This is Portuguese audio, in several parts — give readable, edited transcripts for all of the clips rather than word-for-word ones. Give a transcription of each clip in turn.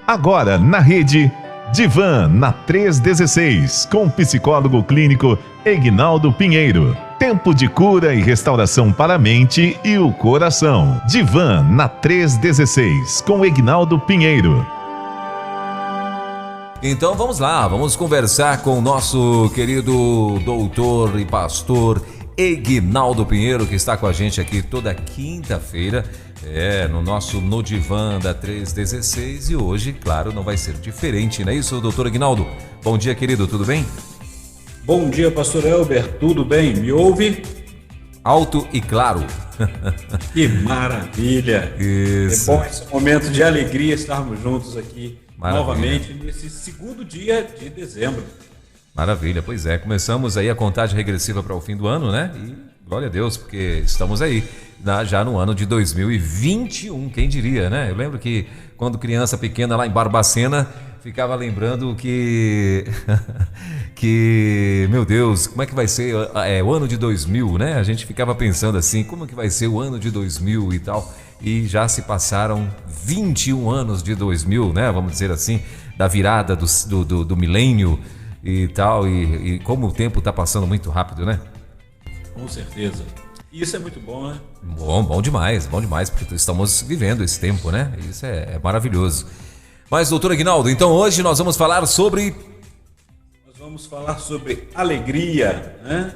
Agora na rede Divan na 316, com o psicólogo clínico Egnaldo Pinheiro. Tempo de cura e restauração para a mente e o coração. Divan na 316, com Egnaldo Pinheiro. Então vamos lá, vamos conversar com o nosso querido doutor e pastor Egnaldo Pinheiro, que está com a gente aqui toda quinta-feira, no nosso No Divan da 316, e hoje, claro, não vai ser diferente, não é isso, doutor Egnaldo? Bom dia, querido, tudo bem? Bom dia, pastor Elber, tudo bem? Me ouve? Alto e claro. Que maravilha! Isso. É bom esse momento de alegria estarmos juntos aqui. Maravilha. Novamente nesse segundo dia de dezembro. Maravilha, pois é, começamos aí a contagem regressiva para o fim do ano, né? E glória a Deus, porque estamos aí já no ano de 2021, quem diria, né? Eu lembro que quando criança pequena lá em Barbacena, ficava lembrando que, meu Deus, como é que vai ser o ano de 2000, né? A gente ficava pensando assim, como que vai ser o ano de 2000 e tal, e já se passaram 21 anos de 2000, né? Vamos dizer assim, da virada do milênio e tal, e como o tempo está passando muito rápido, né? Com certeza. E isso é muito bom, né? Bom demais, porque estamos vivendo esse tempo, né? Isso é maravilhoso. Mas, doutor Egnaldo, então hoje nós vamos falar sobre... Nós vamos falar sobre alegria, né?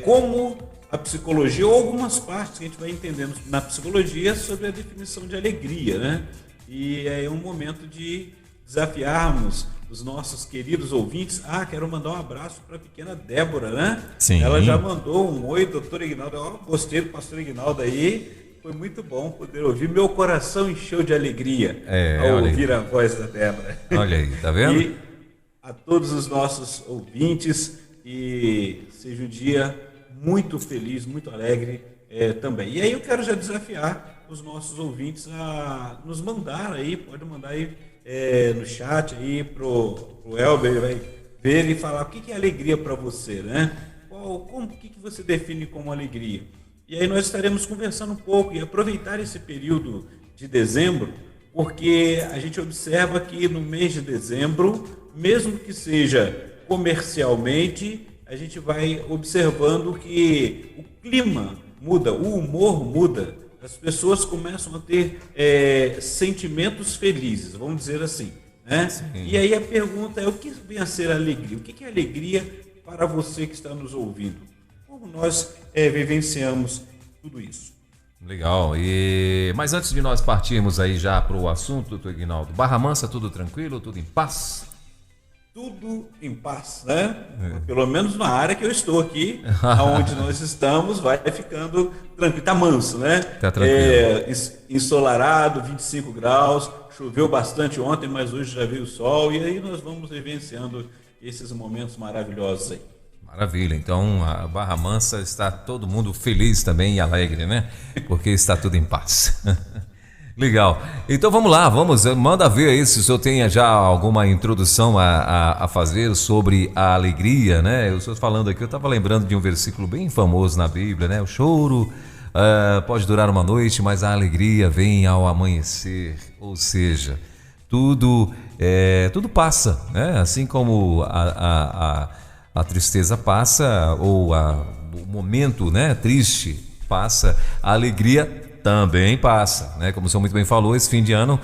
Como a psicologia, ou algumas partes que a gente vai entendendo na psicologia sobre a definição de alegria, né? E é um momento de desafiarmos os nossos queridos ouvintes. Quero mandar um abraço para a pequena Débora, né? Sim. Ela já mandou um oi, doutor Egnaldo. Gostei do pastor Egnaldo aí. Foi muito bom poder ouvir. Meu coração encheu de alegria ao ouvir a voz da Débora. Olha aí, tá vendo? E a todos os nossos ouvintes, e seja um dia muito feliz, muito alegre também. E aí eu quero já desafiar os nossos ouvintes a nos mandar aí, pode mandar aí no chat aí pro Elber, ele vai ver e falar o que é alegria para você, né? O que você define como alegria? E aí nós estaremos conversando um pouco e aproveitar esse período de dezembro, porque a gente observa que no mês de dezembro, mesmo que seja comercialmente, a gente vai observando que o clima muda, o humor muda, as pessoas começam a ter sentimentos felizes, vamos dizer assim, né? E aí a pergunta é, o que vem a ser alegria? O que é alegria para você que está nos ouvindo? Como nós vivenciamos tudo isso? Legal. Mas antes de nós partirmos aí já para o assunto, doutor Egnaldo, Barra Mansa, tudo tranquilo, tudo em paz? Tudo em paz, né? Pelo menos na área que eu estou aqui, onde nós estamos, vai ficando tranquilo. Tá manso, né? Tá tranquilo. Ensolarado, 25 graus, choveu bastante ontem, mas hoje já veio o sol, e aí nós vamos vivenciando esses momentos maravilhosos aí. Maravilha, então a Barra Mansa está todo mundo feliz também e alegre, né? Porque está tudo em paz. Legal, então vamos lá, manda ver aí se o senhor tem já alguma introdução a fazer sobre a alegria, né? O senhor falando aqui, eu estava lembrando de um versículo bem famoso na Bíblia, né? O choro pode durar uma noite, mas a alegria vem ao amanhecer, ou seja, tudo passa, né? Assim como a tristeza passa, ou o momento, né, triste passa, a alegria também passa, né? Como o senhor muito bem falou, esse fim de ano,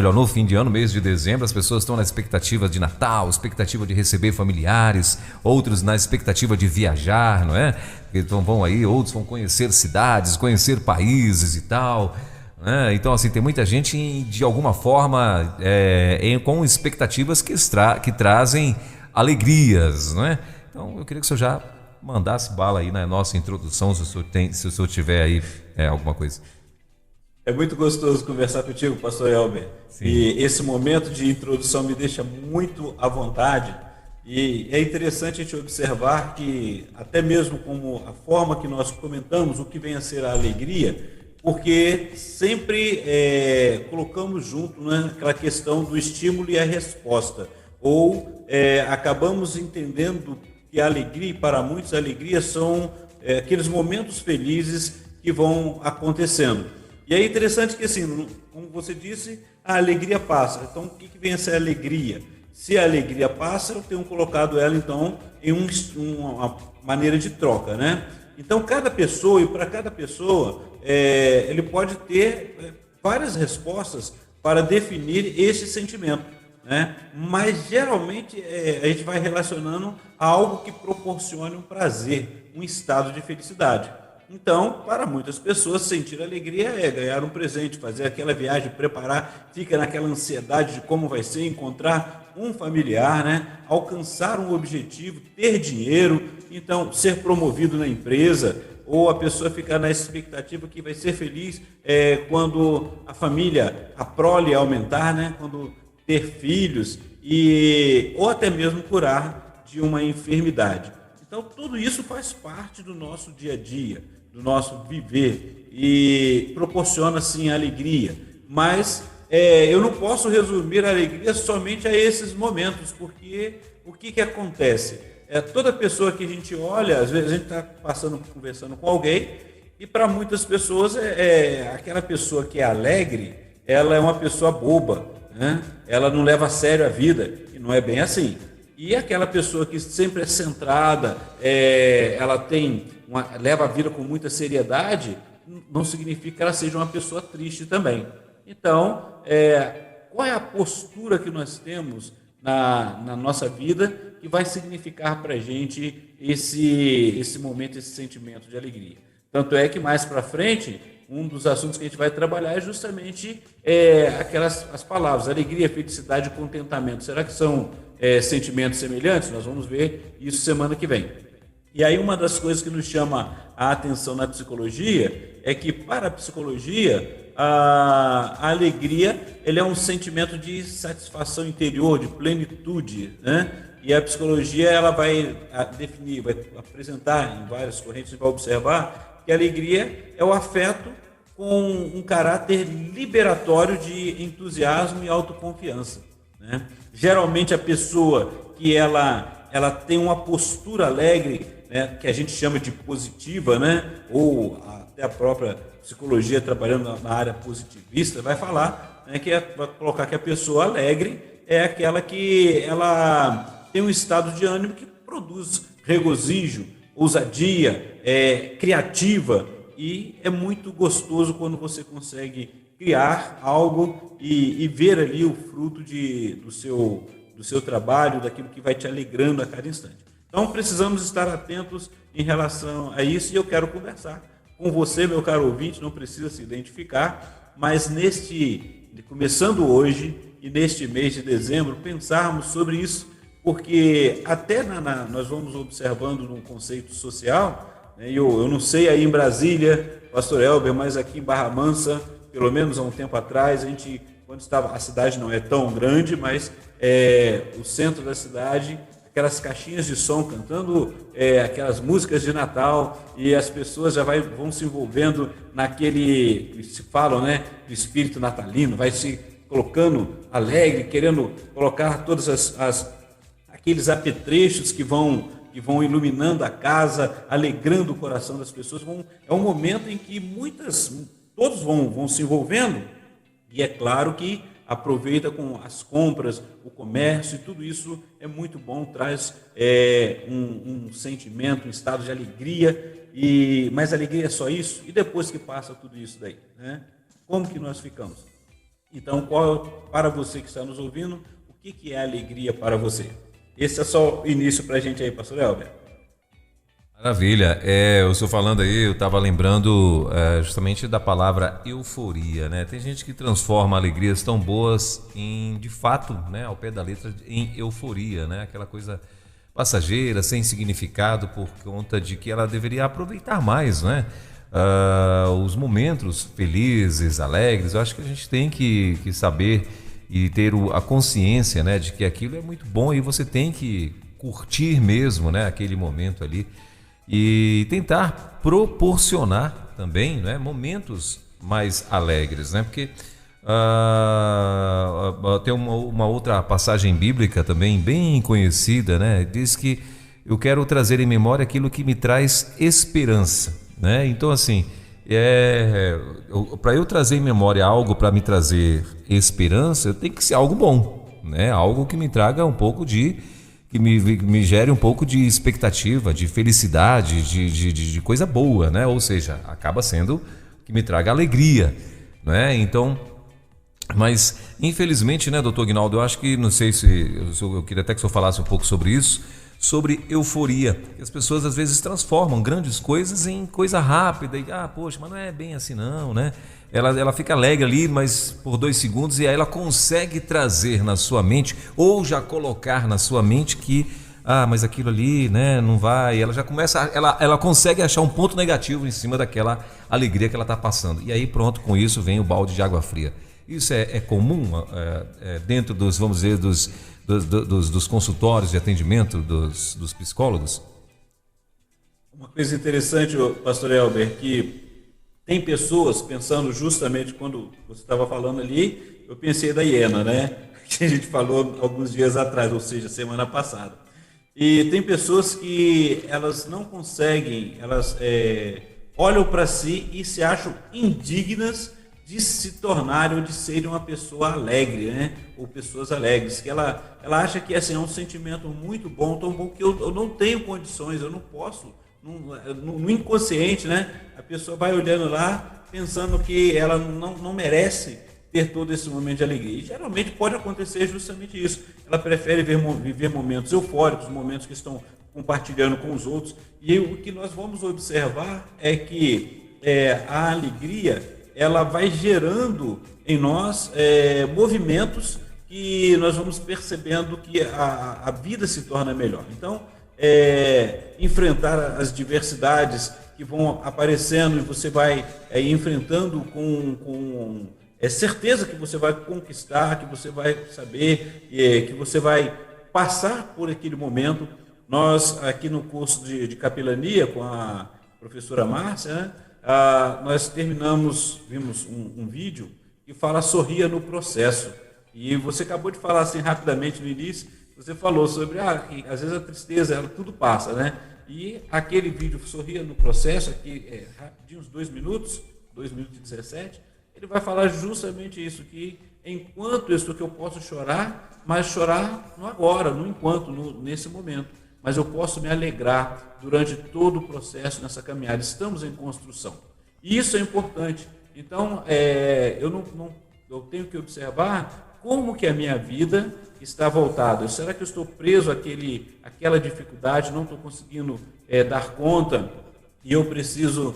no fim de ano, mês de dezembro, as pessoas estão na expectativa de Natal, expectativa de receber familiares, outros na expectativa de viajar, não é? Então vão aí, outros vão conhecer cidades, conhecer países e tal, né? Então assim, tem muita gente de alguma forma com expectativas que trazem alegrias, não é? Então eu queria que o senhor já mandasse bala aí na nossa introdução, se o senhor tiver aí alguma coisa. É muito gostoso conversar contigo, pastor Elber. Sim. E esse momento de introdução me deixa muito à vontade, e é interessante a gente observar que até mesmo como a forma que nós comentamos o que vem a ser a alegria, porque sempre colocamos junto, né, aquela questão do estímulo e a resposta, ou acabamos entendendo que a alegria, para muitos a alegria são aqueles momentos felizes que vão acontecendo. E é interessante que, assim, como você disse, a alegria passa. Então, o que vem a ser a alegria? Se a alegria passa, eu tenho colocado ela, então, em uma maneira de troca, né? Então, cada pessoa, e para cada pessoa, ele pode ter várias respostas para definir esse sentimento, né? Mas, geralmente, a gente vai relacionando a algo que proporcione um prazer, um estado de felicidade. Então, para muitas pessoas, sentir alegria é ganhar um presente, fazer aquela viagem, preparar, fica naquela ansiedade de como vai ser, encontrar um familiar, né? Alcançar um objetivo, ter dinheiro, então ser promovido na empresa, ou a pessoa ficar na expectativa que vai ser feliz quando a família, a prole aumentar, né? Quando ter filhos, ou até mesmo curar de uma enfermidade. Então, tudo isso faz parte do nosso dia a dia, do nosso viver, e proporciona, sim, alegria. Mas eu não posso resumir a alegria somente a esses momentos, porque o que acontece? Toda pessoa que a gente olha, às vezes a gente está conversando com alguém, e para muitas pessoas, aquela pessoa que é alegre, ela é uma pessoa boba, né? Ela não leva a sério a vida, e não é bem assim. E aquela pessoa que sempre é centrada, ela leva a vida com muita seriedade, não significa que ela seja uma pessoa triste também. Então, qual é a postura que nós temos na nossa vida que vai significar para a gente esse momento, esse sentimento de alegria? Tanto é que mais para frente, um dos assuntos que a gente vai trabalhar é justamente as palavras, alegria, felicidade e contentamento. Será que são sentimentos semelhantes? Nós vamos ver isso semana que vem. E aí uma das coisas que nos chama a atenção na psicologia é que, para a psicologia, a alegria ele é um sentimento de satisfação interior, de plenitude, né? E a psicologia ela vai definir, vai apresentar em várias correntes, vai observar que a alegria é o afeto com um caráter liberatório de entusiasmo e autoconfiança, né? Geralmente a pessoa que ela tem uma postura alegre, né, que a gente chama de positiva, né, ou até a própria psicologia trabalhando na área positivista vai falar, né, vai colocar que a pessoa alegre é aquela que ela tem um estado de ânimo que produz regozijo, ousadia, criativa, e é muito gostoso quando você consegue criar algo e ver ali o fruto do seu trabalho, daquilo que vai te alegrando a cada instante. Então, precisamos estar atentos em relação a isso, e eu quero conversar com você, meu caro ouvinte, não precisa se identificar, mas começando hoje e neste mês de dezembro, pensarmos sobre isso, porque até nós vamos observando num conceito social, né, eu não sei aí em Brasília, pastor Elber, mas aqui em Barra Mansa, pelo menos há um tempo atrás, a cidade não é tão grande, mas o centro da cidade, aquelas caixinhas de som cantando aquelas músicas de Natal, e as pessoas já vão se envolvendo naquele que se falam, né, do espírito natalino, vai se colocando alegre, querendo colocar todos aqueles apetrechos que vão iluminando a casa, alegrando o coração das pessoas. É um momento em que todos vão se envolvendo, e é claro que aproveita com as compras, o comércio, e tudo isso é muito bom, traz um sentimento, um estado de alegria, mas alegria é só isso? E depois que passa tudo isso daí, né? Como que nós ficamos? Então, para você que está nos ouvindo, o que é alegria para você? Esse é só o início para a gente aí, pastor Elber. Maravilha. O senhor falando aí, eu estava lembrando justamente da palavra euforia, né? Tem gente que transforma alegrias tão boas de fato, né, ao pé da letra, em euforia, né? Aquela coisa passageira, sem significado, por conta de que ela deveria aproveitar mais, né? Os momentos felizes, alegres. Eu acho que a gente tem que saber e ter a consciência, né, de que aquilo é muito bom, e você tem que curtir mesmo, né, aquele momento ali, e tentar proporcionar também, né, momentos mais alegres, né? Porque tem uma outra passagem bíblica também bem conhecida, né? Diz que eu quero trazer em memória aquilo que me traz esperança, né? Então, assim, Para eu trazer em memória algo para me trazer esperança, tem que ser algo bom, né? Algo que me traga um pouco que me gere um pouco de expectativa, de felicidade, de coisa boa, né? Ou seja, acaba sendo que me traga alegria, né? Então, mas infelizmente, né, doutor Aguinaldo, eu acho que, não sei se eu queria até que o senhor falasse um pouco sobre isso, sobre euforia. As pessoas às vezes transformam grandes coisas em coisa rápida e, poxa, mas não é bem assim não, né? Ela fica alegre ali, mas por 2 segundos, e aí ela consegue trazer na sua mente, ou já colocar na sua mente que, mas aquilo ali, né, não vai. Ela já começa, ela consegue achar um ponto negativo em cima daquela alegria que ela está passando. E aí pronto, com isso vem o balde de água fria. Isso é comum dentro dos, vamos dizer, dos consultórios de atendimento dos psicólogos? Uma coisa interessante, pastor Elber, que tem pessoas pensando justamente quando você estava falando ali, eu pensei da hiena, né? Que a gente falou alguns dias atrás, ou seja, semana passada. E tem pessoas que elas não conseguem, elas olham para si e se acham indignas de se tornarem ou de serem uma pessoa alegre, né? Ou pessoas alegres, que ela acha que assim, é um sentimento muito bom, tão bom que eu não tenho condições, eu não posso. No inconsciente, né? A pessoa vai olhando lá, pensando que ela não merece ter todo esse momento de alegria. E geralmente pode acontecer justamente isso. Ela prefere viver momentos eufóricos, momentos que estão compartilhando com os outros. E o que nós vamos observar é que a alegria, ela vai gerando em nós movimentos que nós vamos percebendo que a vida se torna melhor. Então, enfrentar as diversidades que vão aparecendo e você vai enfrentando com certeza que você vai conquistar, que você vai saber, que você vai passar por aquele momento. Nós, aqui no curso de capelania com a professora Márcia, né, nós vimos um vídeo que fala sorria no processo. E você acabou de falar assim rapidamente no início, você falou sobre, que às vezes a tristeza, tudo passa, né? E aquele vídeo sorria no processo, aqui rapidinho, uns 2 minutos, 2 minutos e 17, ele vai falar justamente isso, que enquanto isso que eu posso chorar, mas chorar no agora, no enquanto, nesse momento. Mas eu posso me alegrar durante todo o processo nessa caminhada. Estamos em construção. E isso é importante. Então, eu tenho que observar como que a minha vida está voltada. Será que eu estou preso àquela dificuldade, não estou conseguindo dar conta? E eu preciso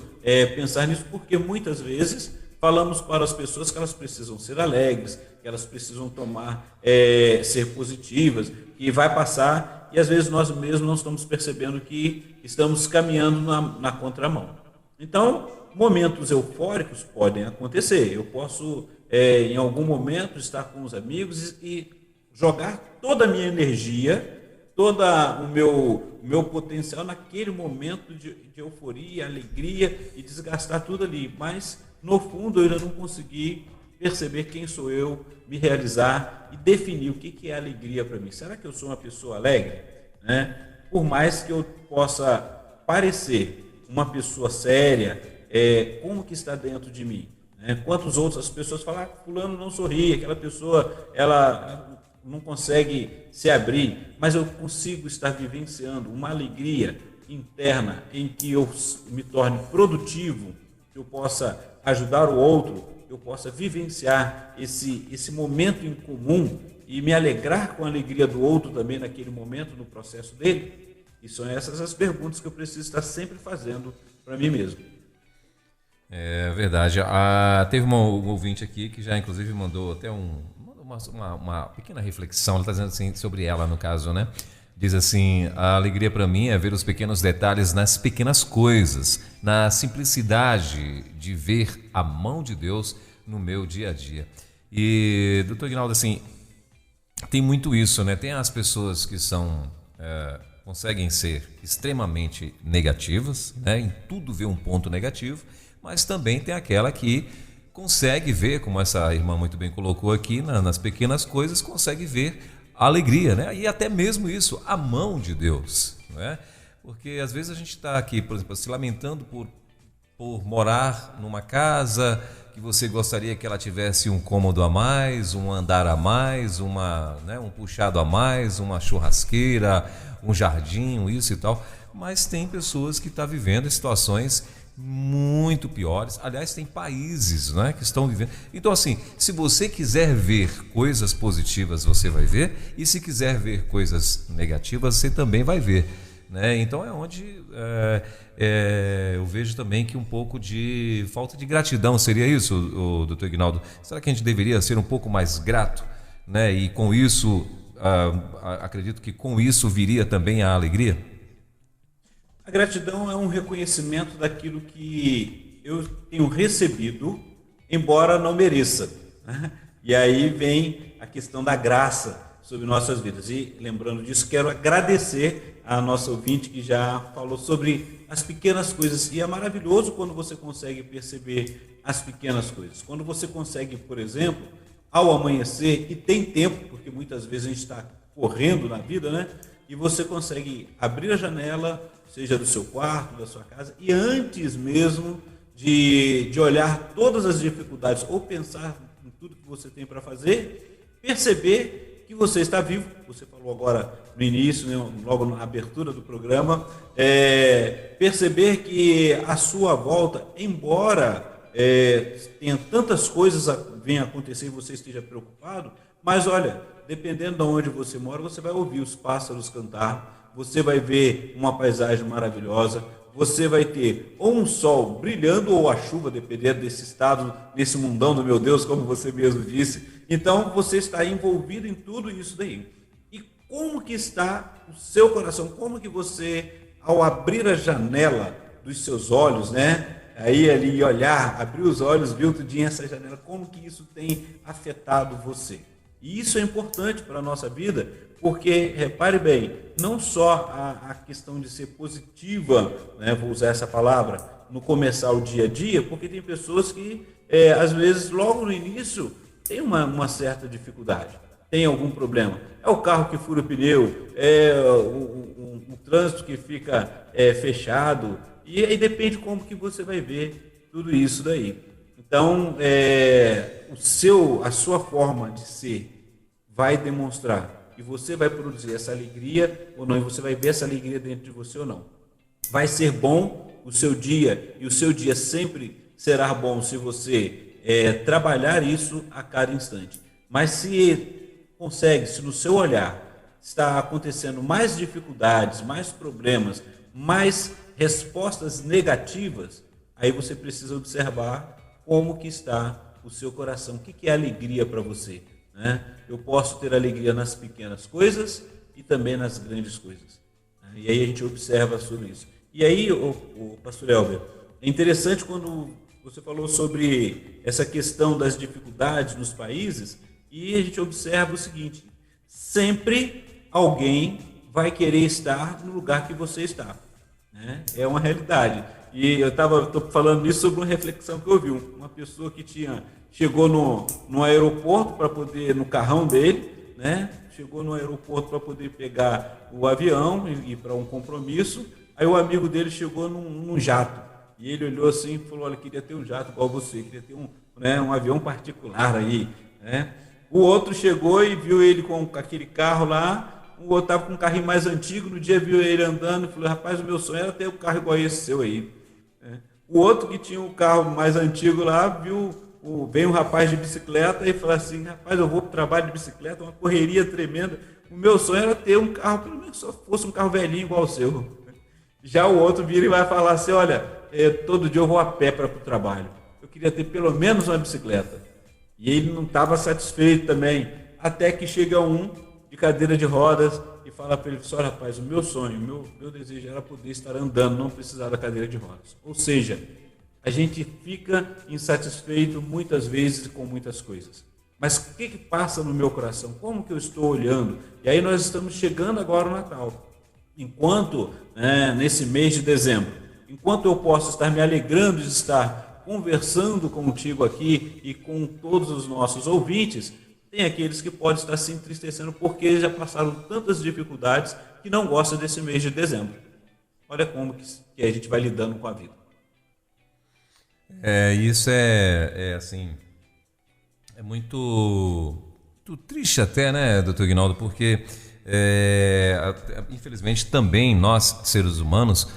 pensar nisso, porque muitas vezes falamos para as pessoas que elas precisam ser alegres, que elas precisam ser positivas, que vai passar, e às vezes nós mesmos não estamos percebendo que estamos caminhando na contramão. Então, momentos eufóricos podem acontecer. Eu posso, em algum momento, estar com os amigos e jogar toda a minha energia, todo o meu potencial naquele momento de euforia, alegria e desgastar tudo ali. Mas, no fundo, eu ainda não consegui perceber quem sou eu, me realizar e definir o que é alegria para mim. Será que eu sou uma pessoa alegre? Né? Por mais que eu possa parecer uma pessoa séria, como que está dentro de mim? Né? Quantos outras pessoas falam, fulano não sorri, aquela pessoa ela não consegue se abrir, mas eu consigo estar vivenciando uma alegria interna em que eu me torne produtivo, que eu possa ajudar o outro, que eu possa vivenciar esse momento em comum e me alegrar com a alegria do outro também naquele momento, no processo dele. E são essas as perguntas que eu preciso estar sempre fazendo para mim mesmo. É verdade. Teve um ouvinte aqui que já inclusive mandou até uma pequena reflexão, ela está dizendo assim, sobre ela no caso, né? Diz assim, a alegria para mim é ver os pequenos detalhes nas pequenas coisas, na simplicidade de ver a mão de Deus no meu dia a dia. E, doutor Aguinaldo, assim, tem muito isso, né? Tem as pessoas que conseguem ser extremamente negativas, né? Em tudo vê um ponto negativo, mas também tem aquela que consegue ver, como essa irmã muito bem colocou aqui, nas pequenas coisas, consegue ver a alegria, né? E até mesmo isso, a mão de Deus, né? Porque às vezes a gente está aqui, por exemplo, se lamentando por por morar numa casa que você gostaria que ela tivesse um cômodo a mais, um andar a mais, um puxado a mais, uma churrasqueira, um jardim, isso e tal. Mas tem pessoas que estão vivendo situações muito piores. Aliás, tem países, né, que estão vivendo. Então, assim, se você quiser ver coisas positivas, você vai ver. E se quiser ver coisas negativas, você também vai ver, né? Então é onde eu vejo também que um pouco de falta de gratidão seria isso, o doutor Ignaldo. Será que a gente deveria ser um pouco mais grato, né? E com isso, acredito que com isso viria também a alegria? A gratidão é um reconhecimento daquilo que eu tenho recebido, embora não mereça, né? E aí vem a questão da graça sobre nossas vidas. E lembrando disso, quero agradecer a nossa ouvinte que já falou sobre as pequenas coisas. E é maravilhoso quando você consegue perceber as pequenas coisas. Quando você consegue, por exemplo, ao amanhecer, e tem tempo, porque muitas vezes a gente está correndo na vida, né? E você consegue abrir a janela, seja do seu quarto, da sua casa, e antes mesmo de olhar todas as dificuldades ou pensar em tudo que você tem para fazer, perceber que você está vivo. Você falou agora no início, né, logo na abertura do programa, perceber que a sua volta, embora tenha tantas coisas venham acontecer e você esteja preocupado, mas olha, dependendo de onde você mora, você vai ouvir os pássaros cantar, você vai ver uma paisagem maravilhosa, você vai ter ou um sol brilhando ou a chuva, dependendo desse estado, nesse mundão do meu Deus, como você mesmo disse. Então, você está envolvido em tudo isso daí. E como que está o seu coração? Como que você, ao abrir a janela dos seus olhos, né? Aí ali olhar, abrir os olhos, ver tudinho essa janela, como que isso tem afetado você? E isso é importante para a nossa vida, porque, repare bem, não só a questão de ser positiva, né, vou usar essa palavra, no começar o dia a dia, porque tem pessoas que, às vezes, logo no início, tem uma certa dificuldade, tem algum problema. É o carro que fura o pneu, o trânsito que fica fechado, e aí depende como que você vai ver tudo isso daí. Então, a sua forma de ser vai demonstrar que você vai produzir essa alegria ou não, e você vai ver essa alegria dentro de você ou não. Vai ser bom o seu dia, e o seu dia sempre será bom se você trabalhar isso a cada instante. Mas se no seu olhar está acontecendo mais dificuldades, mais problemas, mais respostas negativas, aí você precisa observar como que está o seu coração, o que é alegria para você, né? Eu posso ter alegria nas pequenas coisas e também nas grandes coisas, né? E aí a gente observa sobre isso. E aí, o pastor Elber, é interessante quando você falou sobre essa questão das dificuldades nos países, e a gente observa o seguinte: sempre alguém vai querer estar no lugar que você está, né? É uma realidade. E eu estou falando isso sobre uma reflexão que eu vi. Uma pessoa que chegou no aeroporto para poder, no carrão dele, né? Chegou no aeroporto para poder pegar o avião e ir para um compromisso. Aí o amigo dele chegou num jato. E ele olhou assim e falou: olha, queria ter um jato igual você, queria ter um avião particular aí, né? O outro chegou e viu ele com aquele carro lá. O outro estava com um carrinho mais antigo. No dia viu ele andando e falou: rapaz, o meu sonho era ter um carro igual esse seu aí. O outro que tinha um carro mais antigo lá, veio um rapaz de bicicleta e falou assim: rapaz, eu vou para o trabalho de bicicleta, uma correria tremenda. O meu sonho era ter um carro, pelo menos só fosse um carro velhinho igual o seu. Já o outro vira e vai falar assim: olha, todo dia eu vou a pé para o trabalho. Eu queria ter pelo menos uma bicicleta. E ele não estava satisfeito também, até que chega um de cadeira de rodas e fala para ele: só rapaz, o meu sonho, o meu desejo era poder estar andando, não precisar da cadeira de rodas. Ou seja, a gente fica insatisfeito muitas vezes com muitas coisas. Mas o que passa no meu coração? Como que eu estou olhando? E aí nós estamos chegando agora ao Natal. Enquanto, nesse mês de dezembro, enquanto eu posso estar me alegrando de estar conversando contigo aqui e com todos os nossos ouvintes, tem aqueles que podem estar se entristecendo porque já passaram tantas dificuldades que não gostam desse mês de dezembro. Olha como que a gente vai lidando com a vida. Isso é assim, é muito triste até, né, doutor Ignaldo, porque infelizmente também nós, seres humanos,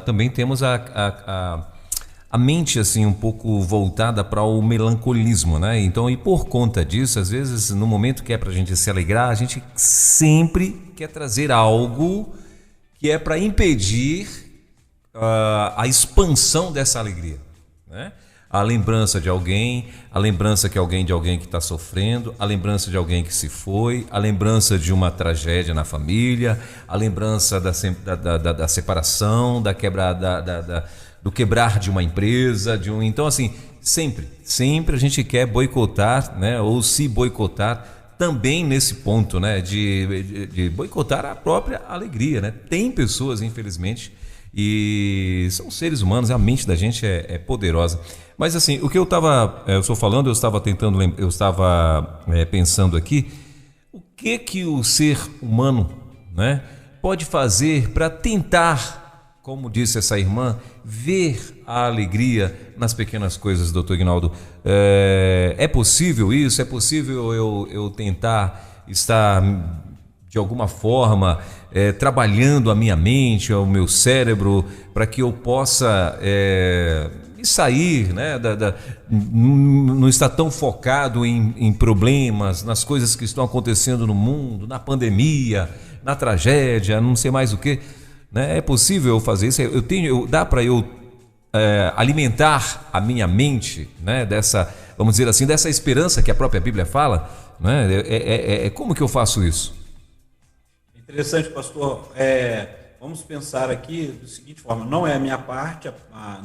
também temos a mente assim um pouco voltada para o melancolismo, né? Então, e por conta disso, às vezes, no momento que é para a gente se alegrar, a gente sempre quer trazer algo que é para impedir a expansão dessa alegria, né? A lembrança de alguém, a lembrança de alguém que está sofrendo, a lembrança de alguém que se foi, a lembrança de uma tragédia na família, a lembrança da separação, do quebrar de uma empresa, então assim, sempre a gente quer boicotar, né, ou se boicotar também nesse ponto, né, de boicotar a própria alegria, né? Tem pessoas, infelizmente, e são seres humanos, a mente da gente é poderosa. Mas assim, o que eu estou falando, eu estava pensando aqui, o que o ser humano, né, pode fazer para tentar, como disse essa irmã, ver a alegria nas pequenas coisas, doutor Ignaldo? É possível isso? É possível eu tentar estar de alguma forma trabalhando a minha mente, o meu cérebro, para que eu possa sair, né, não estar tão focado em problemas, nas coisas que estão acontecendo no mundo, na pandemia, na tragédia, não sei mais o que, né? É possível eu fazer isso? Dá para eu alimentar a minha mente, né, vamos dizer assim, dessa esperança que a própria Bíblia fala, né? Como que eu faço isso? Interessante, pastor. Vamos pensar aqui da seguinte forma: não é a minha parte,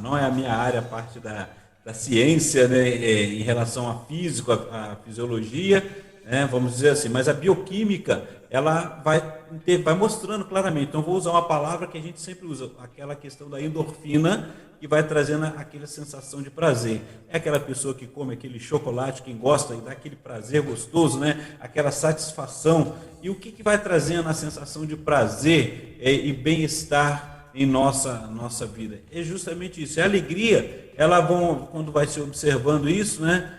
não é a minha área, a parte da ciência, né, em relação à física, à fisiologia, né, vamos dizer assim, mas a bioquímica, ela vai mostrando claramente. Então, vou usar uma palavra que a gente sempre usa, aquela questão da endorfina, que vai trazendo aquela sensação de prazer. É aquela pessoa que come aquele chocolate, quem gosta, e dá aquele prazer gostoso, né? Aquela satisfação. E o que vai trazendo a sensação de prazer e bem-estar em nossa vida? É justamente isso. É a alegria. Quando vai se observando isso, né?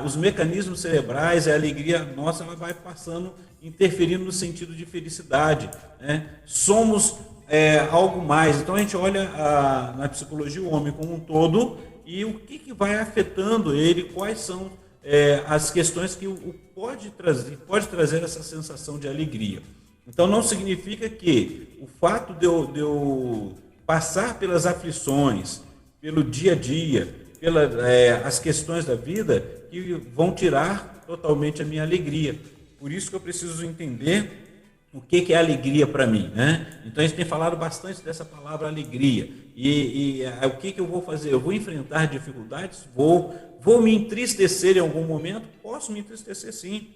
Os mecanismos cerebrais, a alegria nossa, ela vai passando, interferindo no sentido de felicidade, né? Somos algo mais. Então a gente olha na psicologia o homem como um todo e o que vai afetando ele, quais são as questões que pode trazer essa sensação de alegria. Então não significa que o fato de eu passar pelas aflições, pelo dia a dia, as questões da vida, que vão tirar totalmente a minha alegria. Por isso que eu preciso entender o que é alegria para mim, né? Então a gente tem falado bastante dessa palavra alegria. E o que eu vou fazer? Eu vou enfrentar dificuldades? Vou me entristecer em algum momento? Posso me entristecer, sim.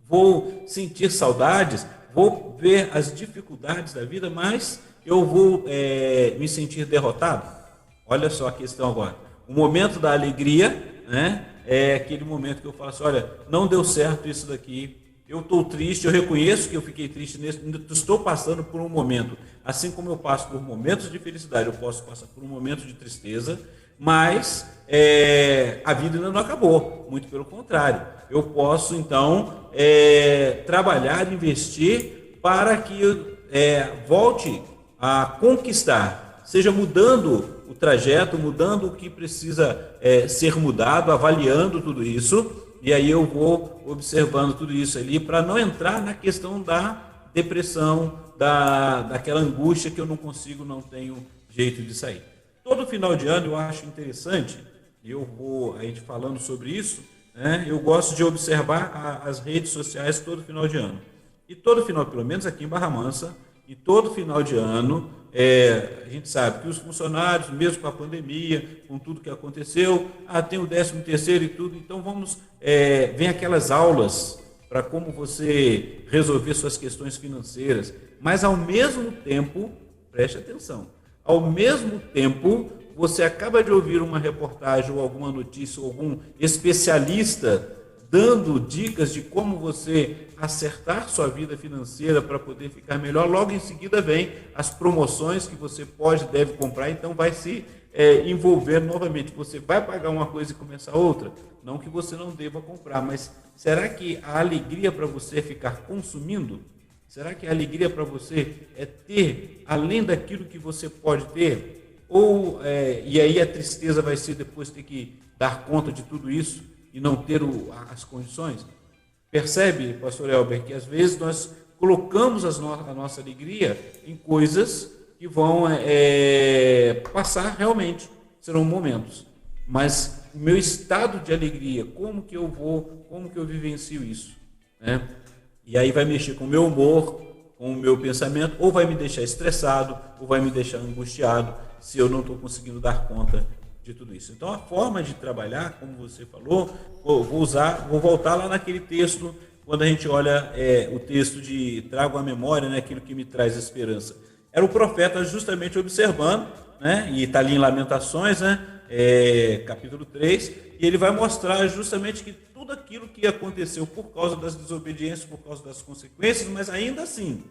Vou sentir saudades? Vou ver as dificuldades da vida, mas eu vou me sentir derrotado? Olha só a questão agora. O momento da alegria, né, é aquele momento que eu falo assim: olha, não deu certo isso daqui, eu estou triste, eu reconheço que eu fiquei triste, estou passando por um momento, assim como eu passo por momentos de felicidade, eu posso passar por um momento de tristeza, mas a vida ainda não acabou, muito pelo contrário. Eu posso, então, trabalhar, investir para que eu volte a conquistar, seja mudando o trajeto, mudando o que precisa ser mudado, avaliando tudo isso. E aí eu vou observando tudo isso ali para não entrar na questão da depressão, daquela angústia que eu não tenho jeito de sair. Todo final de ano eu acho interessante, a gente falando sobre isso, né, eu gosto de observar as redes sociais todo final de ano. E todo final, pelo menos aqui em Barra Mansa, e todo final de ano, a gente sabe que os funcionários, mesmo com a pandemia, com tudo que aconteceu, tem o 13º e tudo, então vem aquelas aulas para como você resolver suas questões financeiras, mas ao mesmo tempo, preste atenção, ao mesmo tempo você acaba de ouvir uma reportagem ou alguma notícia, ou algum especialista dando dicas de como você acertar sua vida financeira para poder ficar melhor. Logo em seguida vem as promoções que você deve comprar, então vai se envolvendo novamente. Você vai pagar uma coisa e começar outra? Não que você não deva comprar, mas será que a alegria para você é ficar consumindo? Será que a alegria para você é ter além daquilo que você pode ter? E aí a tristeza vai ser depois ter que dar conta de tudo isso e não ter as condições? Percebe, pastor Elber, que às vezes nós colocamos a nossa alegria em coisas que vão passar realmente, serão momentos. Mas o meu estado de alegria, como que eu vivencio isso? Né? E aí vai mexer com o meu humor, com o meu pensamento, ou vai me deixar estressado, ou vai me deixar angustiado, se eu não estou conseguindo dar conta de tudo isso. Então a forma de trabalhar, como você falou, vou voltar lá naquele texto, quando a gente olha o texto de trago à memória, né, aquilo que me traz esperança. Era o profeta justamente observando, né, e está ali em Lamentações, né, capítulo 3, e ele vai mostrar justamente que tudo aquilo que aconteceu por causa das desobediências, por causa das consequências, mas ainda assim,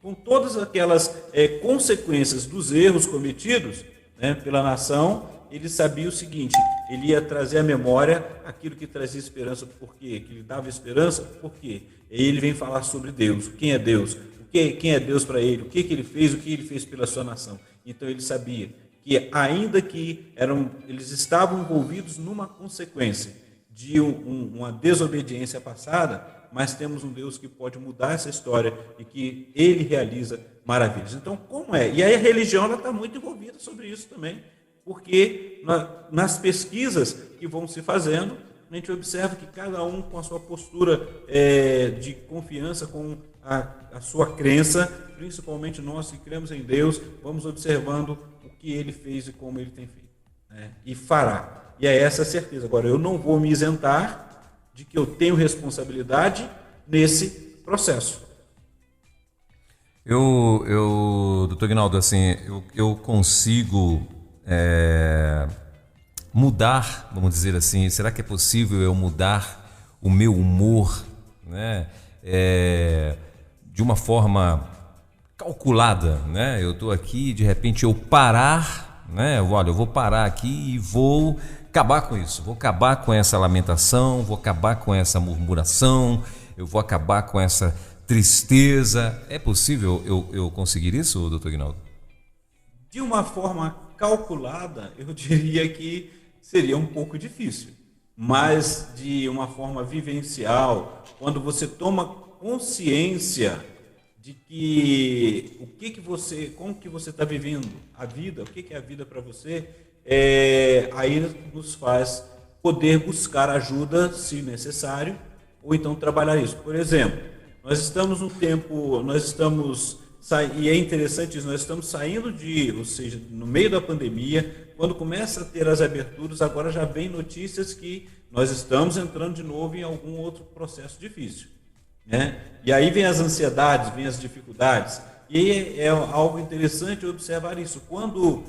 com todas aquelas consequências dos erros cometidos, né, pela nação, ele sabia o seguinte: ele ia trazer à memória aquilo que trazia esperança. Por quê? Que lhe dava esperança, por quê? E ele vem falar sobre Deus, quem é Deus, quem é Deus para ele, o que ele fez, o que ele fez pela sua nação. Então ele sabia que ainda que eles estavam envolvidos numa consequência de uma desobediência passada, mas temos um Deus que pode mudar essa história e que ele realiza maravilhas. Então, como é? E aí a religião está muito envolvida sobre isso também, porque nas pesquisas que vão se fazendo, a gente observa que cada um com a sua postura de confiança, com a sua crença, principalmente nós que cremos em Deus, vamos observando o que ele fez e como ele tem feito, né? E fará. E é essa a certeza. Agora, eu não vou me isentar de que eu tenho responsabilidade nesse processo. Doutor Aguinaldo, assim, eu consigo mudar, vamos dizer assim, será que é possível eu mudar o meu humor, né? De uma forma calculada, né? Eu estou aqui, de repente eu parar, né? Olha, eu vou parar aqui e vou acabar com isso, vou acabar com essa lamentação, vou acabar com essa murmuração, eu vou acabar com essa tristeza. É possível eu conseguir isso, doutor Aguinaldo? De uma forma calculada, eu diria que seria um pouco difícil, mas de uma forma vivencial, quando você toma consciência de que como que você está vivendo a vida, o que é a vida para você, aí nos faz poder buscar ajuda, se necessário, ou então trabalhar isso. Por exemplo, nós estamos no tempo, e é interessante isso, nós estamos saindo ou seja, no meio da pandemia, quando começa a ter as aberturas, agora já vem notícias que nós estamos entrando de novo em algum outro processo difícil, né? E aí vem as ansiedades, vem as dificuldades, e é algo interessante observar isso. Quando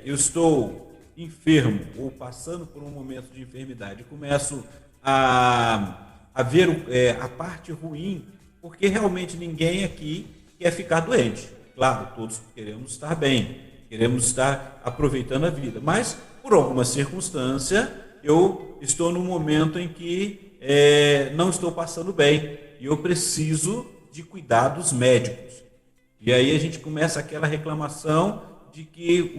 eu estou enfermo ou passando por um momento de enfermidade, começo a ver a parte ruim, porque realmente ninguém aqui quer ficar doente. Claro, todos queremos estar bem, queremos estar aproveitando a vida, mas por alguma circunstância eu estou num momento em que não estou passando bem e eu preciso de cuidados médicos. E aí a gente começa aquela reclamação de que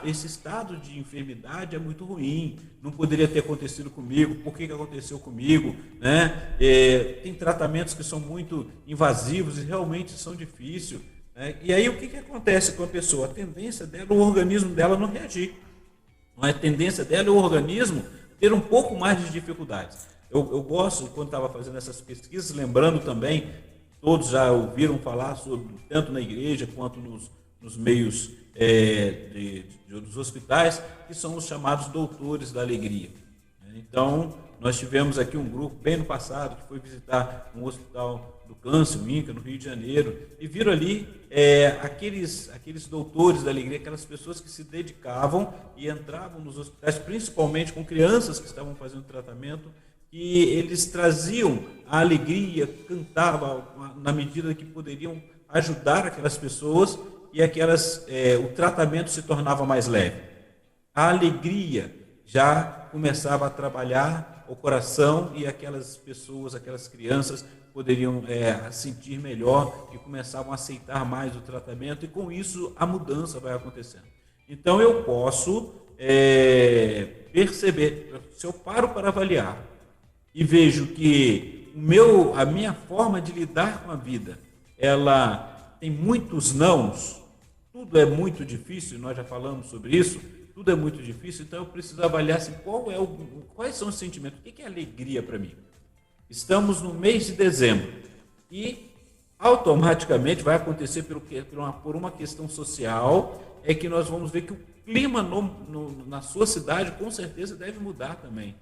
esse estado de enfermidade é muito ruim, não poderia ter acontecido comigo, por que aconteceu comigo, né? Tem tratamentos que são muito invasivos e realmente são difíceis, né? E aí o que acontece com a pessoa? A tendência dela, o organismo dela não reagir. A tendência dela é o organismo ter um pouco mais de dificuldades. Eu gosto, quando estava fazendo essas pesquisas, lembrando também, todos já ouviram falar sobre, tanto na igreja quanto nos meios dos hospitais, que são os chamados doutores da alegria. Então, nós tivemos aqui um grupo, bem no passado, que foi visitar um hospital do câncer, o INCA, no Rio de Janeiro, e viram ali aqueles doutores da alegria, aquelas pessoas que se dedicavam e entravam nos hospitais, principalmente com crianças que estavam fazendo tratamento, e eles traziam a alegria, cantavam na medida que poderiam ajudar aquelas pessoas, e o tratamento se tornava mais leve. A alegria já começava a trabalhar o coração e aquelas pessoas, aquelas crianças poderiam sentir melhor e começavam a aceitar mais o tratamento, e com isso a mudança vai acontecendo. Então eu posso perceber, se eu paro para avaliar e vejo que a minha forma de lidar com a vida, ela tem muitos nãos, tudo é muito difícil, nós já falamos sobre isso, tudo é muito difícil, então eu preciso avaliar assim, quais são os sentimentos, o que é alegria para mim? Estamos no mês de dezembro e automaticamente vai acontecer por uma questão social, é que nós vamos ver que o clima na sua cidade com certeza deve mudar também.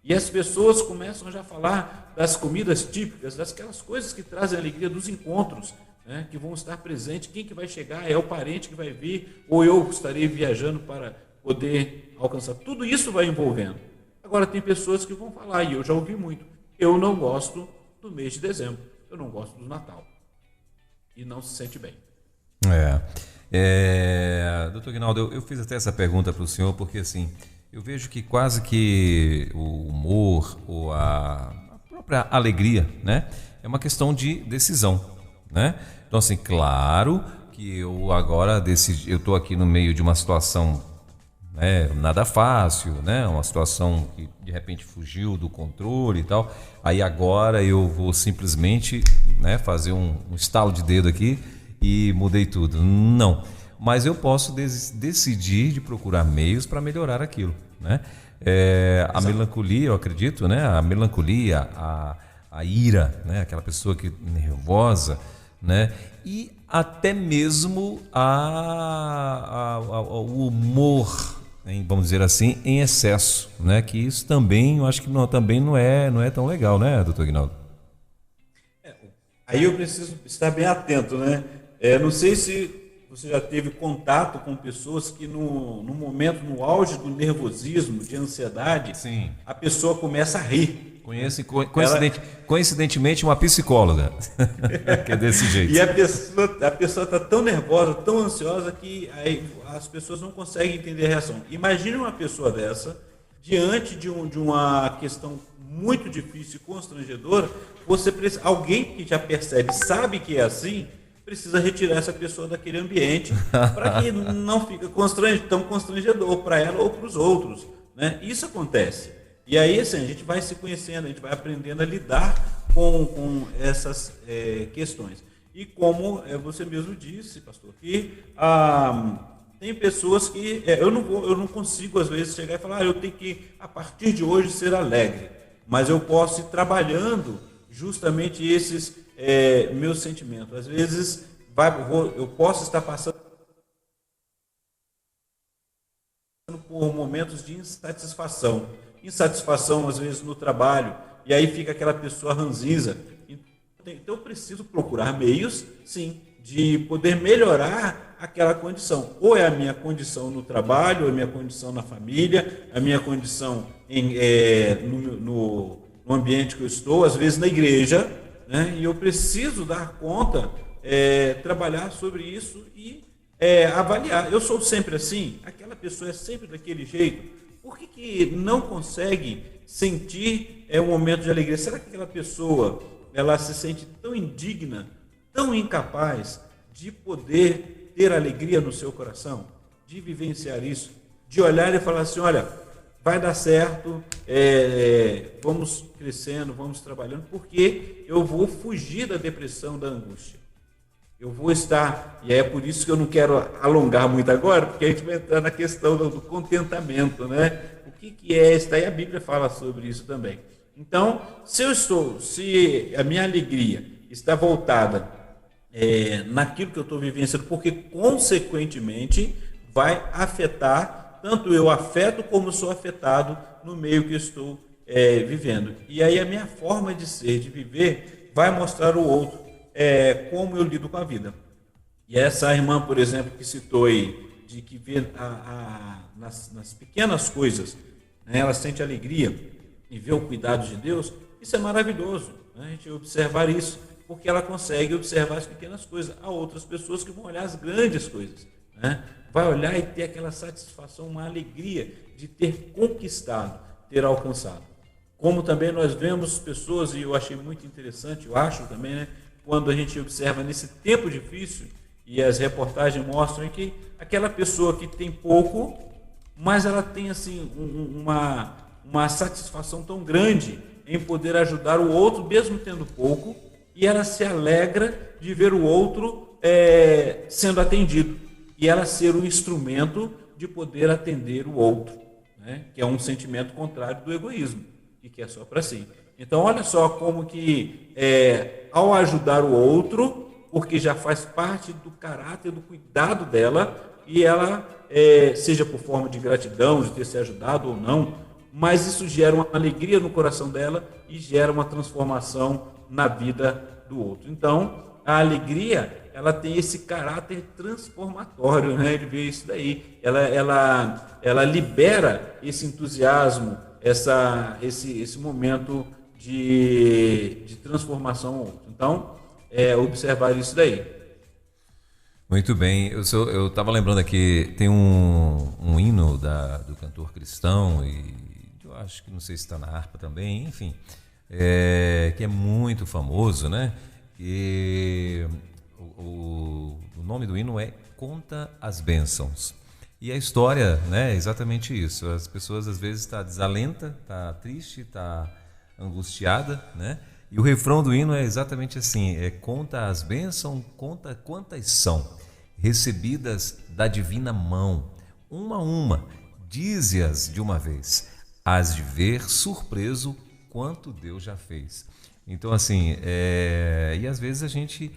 E as pessoas começam já a falar das comidas típicas, daquelas coisas que trazem alegria, dos encontros, né, que vão estar presentes. Quem que vai chegar? É o parente que vai vir, ou eu estarei viajando para poder alcançar. Tudo isso vai envolvendo. Agora tem pessoas que vão falar, e eu já ouvi muito, eu não gosto do mês de dezembro, eu não gosto do Natal. E não se sente bem. Doutor Aguinaldo, eu fiz até essa pergunta para o senhor, porque assim, eu vejo que quase que o humor ou a própria alegria, né, é uma questão de decisão, né? Então assim, claro que eu agora decidi, eu estou aqui no meio de uma situação, né, nada fácil, né, uma situação que de repente fugiu do controle e tal, aí agora eu vou simplesmente, né, fazer um estalo de dedo aqui e mudei tudo. Não, mas eu posso decidir de procurar meios para melhorar aquilo, né? A melancolia, eu acredito, né? A melancolia, a ira, né? Aquela pessoa que nervosa, né? E até mesmo o humor, hein? Vamos dizer assim, em excesso, né? Que isso também, eu acho que também não é tão legal, né, doutor Aguinaldo? Aí eu preciso estar bem atento, né? Não sei se você já teve contato com pessoas que no momento, no auge do nervosismo, de ansiedade, sim, a pessoa começa a rir. Conheço coincidentemente uma psicóloga que é desse jeito. E a pessoa está tão nervosa, tão ansiosa, que aí as pessoas não conseguem entender a reação. Imagine uma pessoa dessa, diante de uma questão muito difícil e constrangedora, alguém que já percebe, sabe que é assim, precisa retirar essa pessoa daquele ambiente para que não fique tão constrangedor para ela ou para os outros, né? Isso acontece. E aí, assim, a gente vai se conhecendo, a gente vai aprendendo a lidar com essas questões. E como você mesmo disse, pastor, que tem pessoas que eu não consigo, às vezes, chegar e falar, eu tenho que, a partir de hoje, ser alegre. Mas eu posso ir trabalhando justamente esses meus sentimentos. Às vezes eu posso estar passando por momentos de insatisfação, às vezes no trabalho, e aí fica aquela pessoa ranzinza. Então eu preciso procurar meios, sim, de poder melhorar aquela condição. Ou é a minha condição no trabalho, ou é a minha condição na família, a minha condição no ambiente que eu estou, às vezes na igreja, né? E eu preciso dar conta, trabalhar sobre isso e avaliar. Eu sou sempre assim? Aquela pessoa é sempre daquele jeito? Por que não consegue sentir um momento de alegria? Será que aquela pessoa ela se sente tão indigna, tão incapaz de poder ter alegria no seu coração, de vivenciar isso, de olhar e falar assim, olha, vai dar certo, vamos crescendo, vamos trabalhando, porque eu vou fugir da depressão, da angústia. Eu vou estar, e é por isso que eu não quero alongar muito agora, porque a gente vai entrar na questão do contentamento, né? O que é isso? Daí a Bíblia fala sobre isso também. Então, se a minha alegria está voltada naquilo que eu estou vivenciando, porque consequentemente vai afetar, tanto eu afeto como sou afetado no meio que estou vivendo. E aí a minha forma de ser, de viver, vai mostrar o outro como eu lido com a vida. E essa irmã, por exemplo, que citou aí, de que vê nas pequenas coisas, né, ela sente alegria e vê o cuidado de Deus, isso é maravilhoso, né, a gente observar isso. porque ela consegue observar as pequenas coisas. Há outras pessoas que vão olhar as grandes coisas, né? Vai olhar e ter aquela satisfação, uma alegria de ter conquistado, ter alcançado. Como também nós vemos pessoas, e eu achei muito interessante, eu acho também, né, quando a gente observa nesse tempo difícil, e as reportagens mostram que aquela pessoa que tem pouco, mas ela tem assim uma satisfação tão grande em poder ajudar o outro, mesmo tendo pouco, e ela se alegra de ver o outro sendo atendido, e ela ser um instrumento de poder atender o outro, né? Que é um sentimento contrário do egoísmo, e que é só para si. Então, olha só como que ao ajudar o outro, porque já faz parte do caráter, do cuidado dela, e ela, seja por forma de gratidão, de ter se ajudado ou não, mas isso gera uma alegria no coração dela e gera uma transformação na vida do outro. Então, a alegria, ela tem esse caráter transformatório, né? Ele vê isso daí, ela libera esse entusiasmo, esse momento de transformação ao outro. Então, observar isso daí. Muito bem, eu estava lembrando aqui, tem um hino do cantor cristão, e eu acho que não sei se está na harpa também, enfim, que é muito famoso, né? E o nome do hino é Conta as Bênçãos. E a história, né, é exatamente isso. As pessoas às vezes estão desalenta, está triste, está angustiada, né? E o refrão do hino é exatamente assim, conta as bênçãos, conta quantas são, recebidas da divina mão, uma a uma, dize-as de uma vez, hás de ver surpreso quanto Deus já fez. Então assim, e às vezes a gente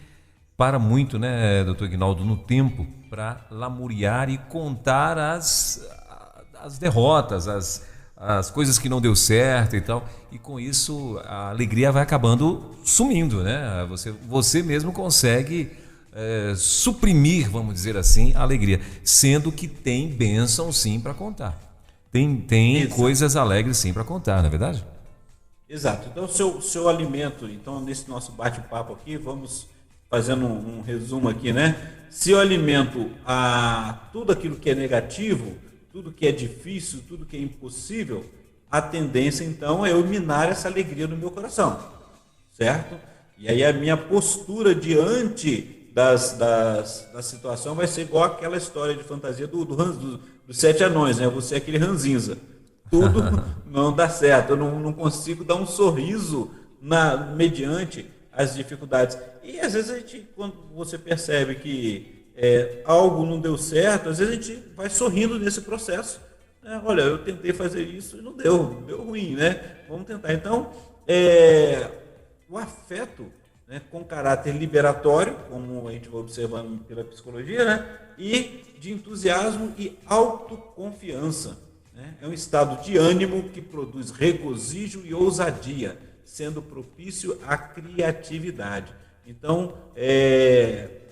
para muito, né, doutor Ignaldo, no tempo para lamuriar e contar as derrotas, as coisas que não deu certo e tal, e com isso a alegria vai acabando sumindo, né? Você mesmo consegue suprimir, vamos dizer assim, a alegria, sendo que tem bênção sim para contar, tem coisas alegres sim para contar, não é verdade? Exato. Então, seu alimento, então nesse nosso bate-papo aqui, vamos fazendo um resumo aqui, né? Se eu alimento tudo aquilo que é negativo, tudo que é difícil, tudo que é impossível, a tendência então é eu minar essa alegria no meu coração, certo? E aí a minha postura diante da situação vai ser igual aquela história de fantasia dos 7 anões, né? Você é aquele ranzinza, tudo não dá certo, eu não consigo dar um sorriso mediante as dificuldades. E às vezes a gente, quando você percebe que algo não deu certo, às vezes a gente vai sorrindo nesse processo. Olha, eu tentei fazer isso e não deu ruim, né? Vamos tentar. Então, o afeto, né, com caráter liberatório, como a gente vai observando pela psicologia, né, e de entusiasmo e autoconfiança, né? É um estado de ânimo que produz regozijo e ousadia, sendo propício à criatividade. Então,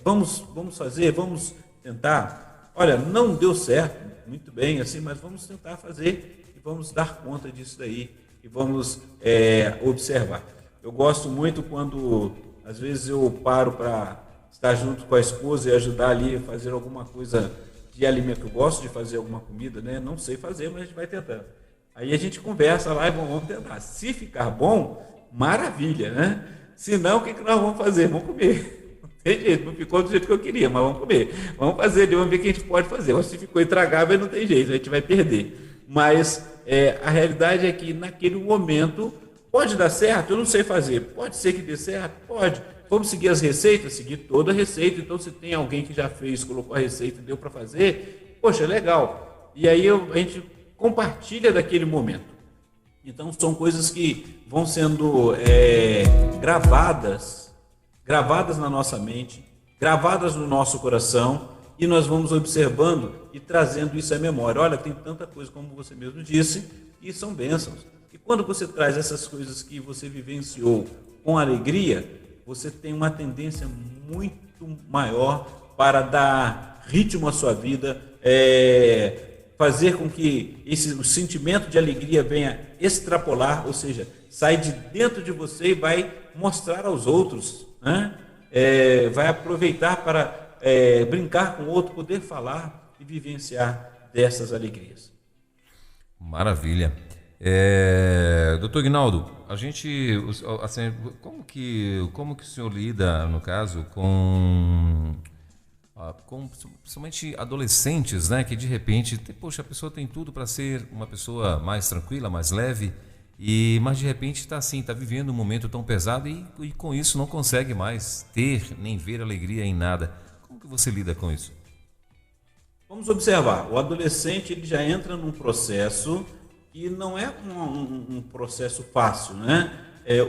vamos vamos tentar. Olha, não deu certo, muito bem, assim, mas vamos tentar fazer e vamos dar conta disso daí e vamos observar. Eu gosto muito quando, às vezes, eu paro para estar junto com a esposa e ajudar ali a fazer alguma coisa de alimento. Eu gosto de fazer alguma comida, né? Não sei fazer, mas a gente vai tentando. Aí a gente conversa lá e vamos tentar. Se ficar bom, maravilha, né? Se não, o que nós vamos fazer? Vamos comer. Não tem jeito, não ficou do jeito que eu queria, mas vamos comer. Vamos fazer, vamos ver o que a gente pode fazer. Mas se ficou intragável, não tem jeito, a gente vai perder. Mas a realidade é que naquele momento pode dar certo, eu não sei fazer. Pode ser que dê certo? Pode. Vamos seguir as receitas? Seguir toda a receita. Então, se tem alguém que já fez, colocou a receita e deu para fazer, poxa, legal. E aí a gente compartilha daquele momento. Então, são coisas que vão sendo gravadas na nossa mente, gravadas no nosso coração, e nós vamos observando e trazendo isso à memória. Olha, tem tanta coisa, como você mesmo disse, e são bênçãos. E quando você traz essas coisas que você vivenciou com alegria, você tem uma tendência muito maior para dar ritmo à sua vida, fazer com que o sentimento de alegria venha extrapolar, ou seja, sai de dentro de você e vai mostrar aos outros né? Vai aproveitar para brincar com o outro, poder falar e vivenciar dessas alegrias. Maravilha. Doutor Ignaldo, a gente, assim, como que o senhor lida, no caso, com principalmente adolescentes, né, que de repente, poxa, a pessoa tem tudo para ser uma pessoa mais tranquila, mais leve, mas de repente está assim, está vivendo um momento tão pesado e com isso não consegue mais ter nem ver alegria em nada. Como que você lida com isso? Vamos observar, o adolescente ele já entra num processo e não é um processo fácil, né?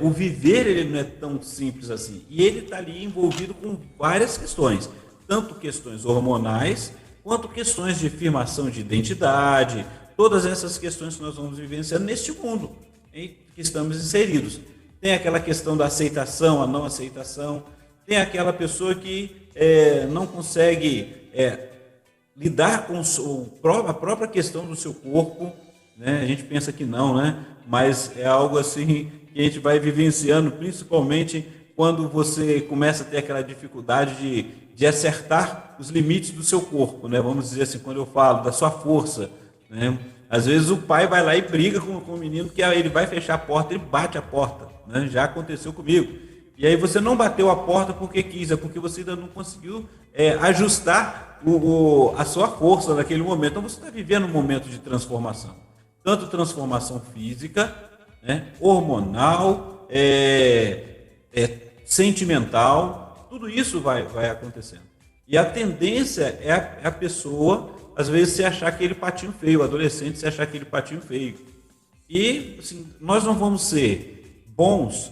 O viver ele não é tão simples assim. E ele está ali envolvido com várias questões, tanto questões hormonais, quanto questões de afirmação de identidade, todas essas questões que nós vamos vivenciando neste mundo em que estamos inseridos. Tem aquela questão da aceitação, a não aceitação, tem aquela pessoa que não consegue lidar com a própria questão do seu corpo, né? A gente pensa que não, né? Mas é algo assim que a gente vai vivenciando, principalmente quando você começa a ter aquela dificuldade de acertar os limites do seu corpo, né? Vamos dizer assim, quando eu falo da sua força, né? Às vezes o pai vai lá e briga com o menino, que ele vai fechar a porta, ele bate a porta, né? Já aconteceu comigo. E aí você não bateu a porta porque quis, é porque você ainda não conseguiu ajustar a sua força naquele momento. Então você está vivendo um momento de transformação. Tanto transformação física, né, hormonal, sentimental, tudo isso vai acontecendo. E a tendência é a pessoa, às vezes, se achar aquele patinho feio, o adolescente se achar aquele patinho feio. E assim, nós não vamos ser bons,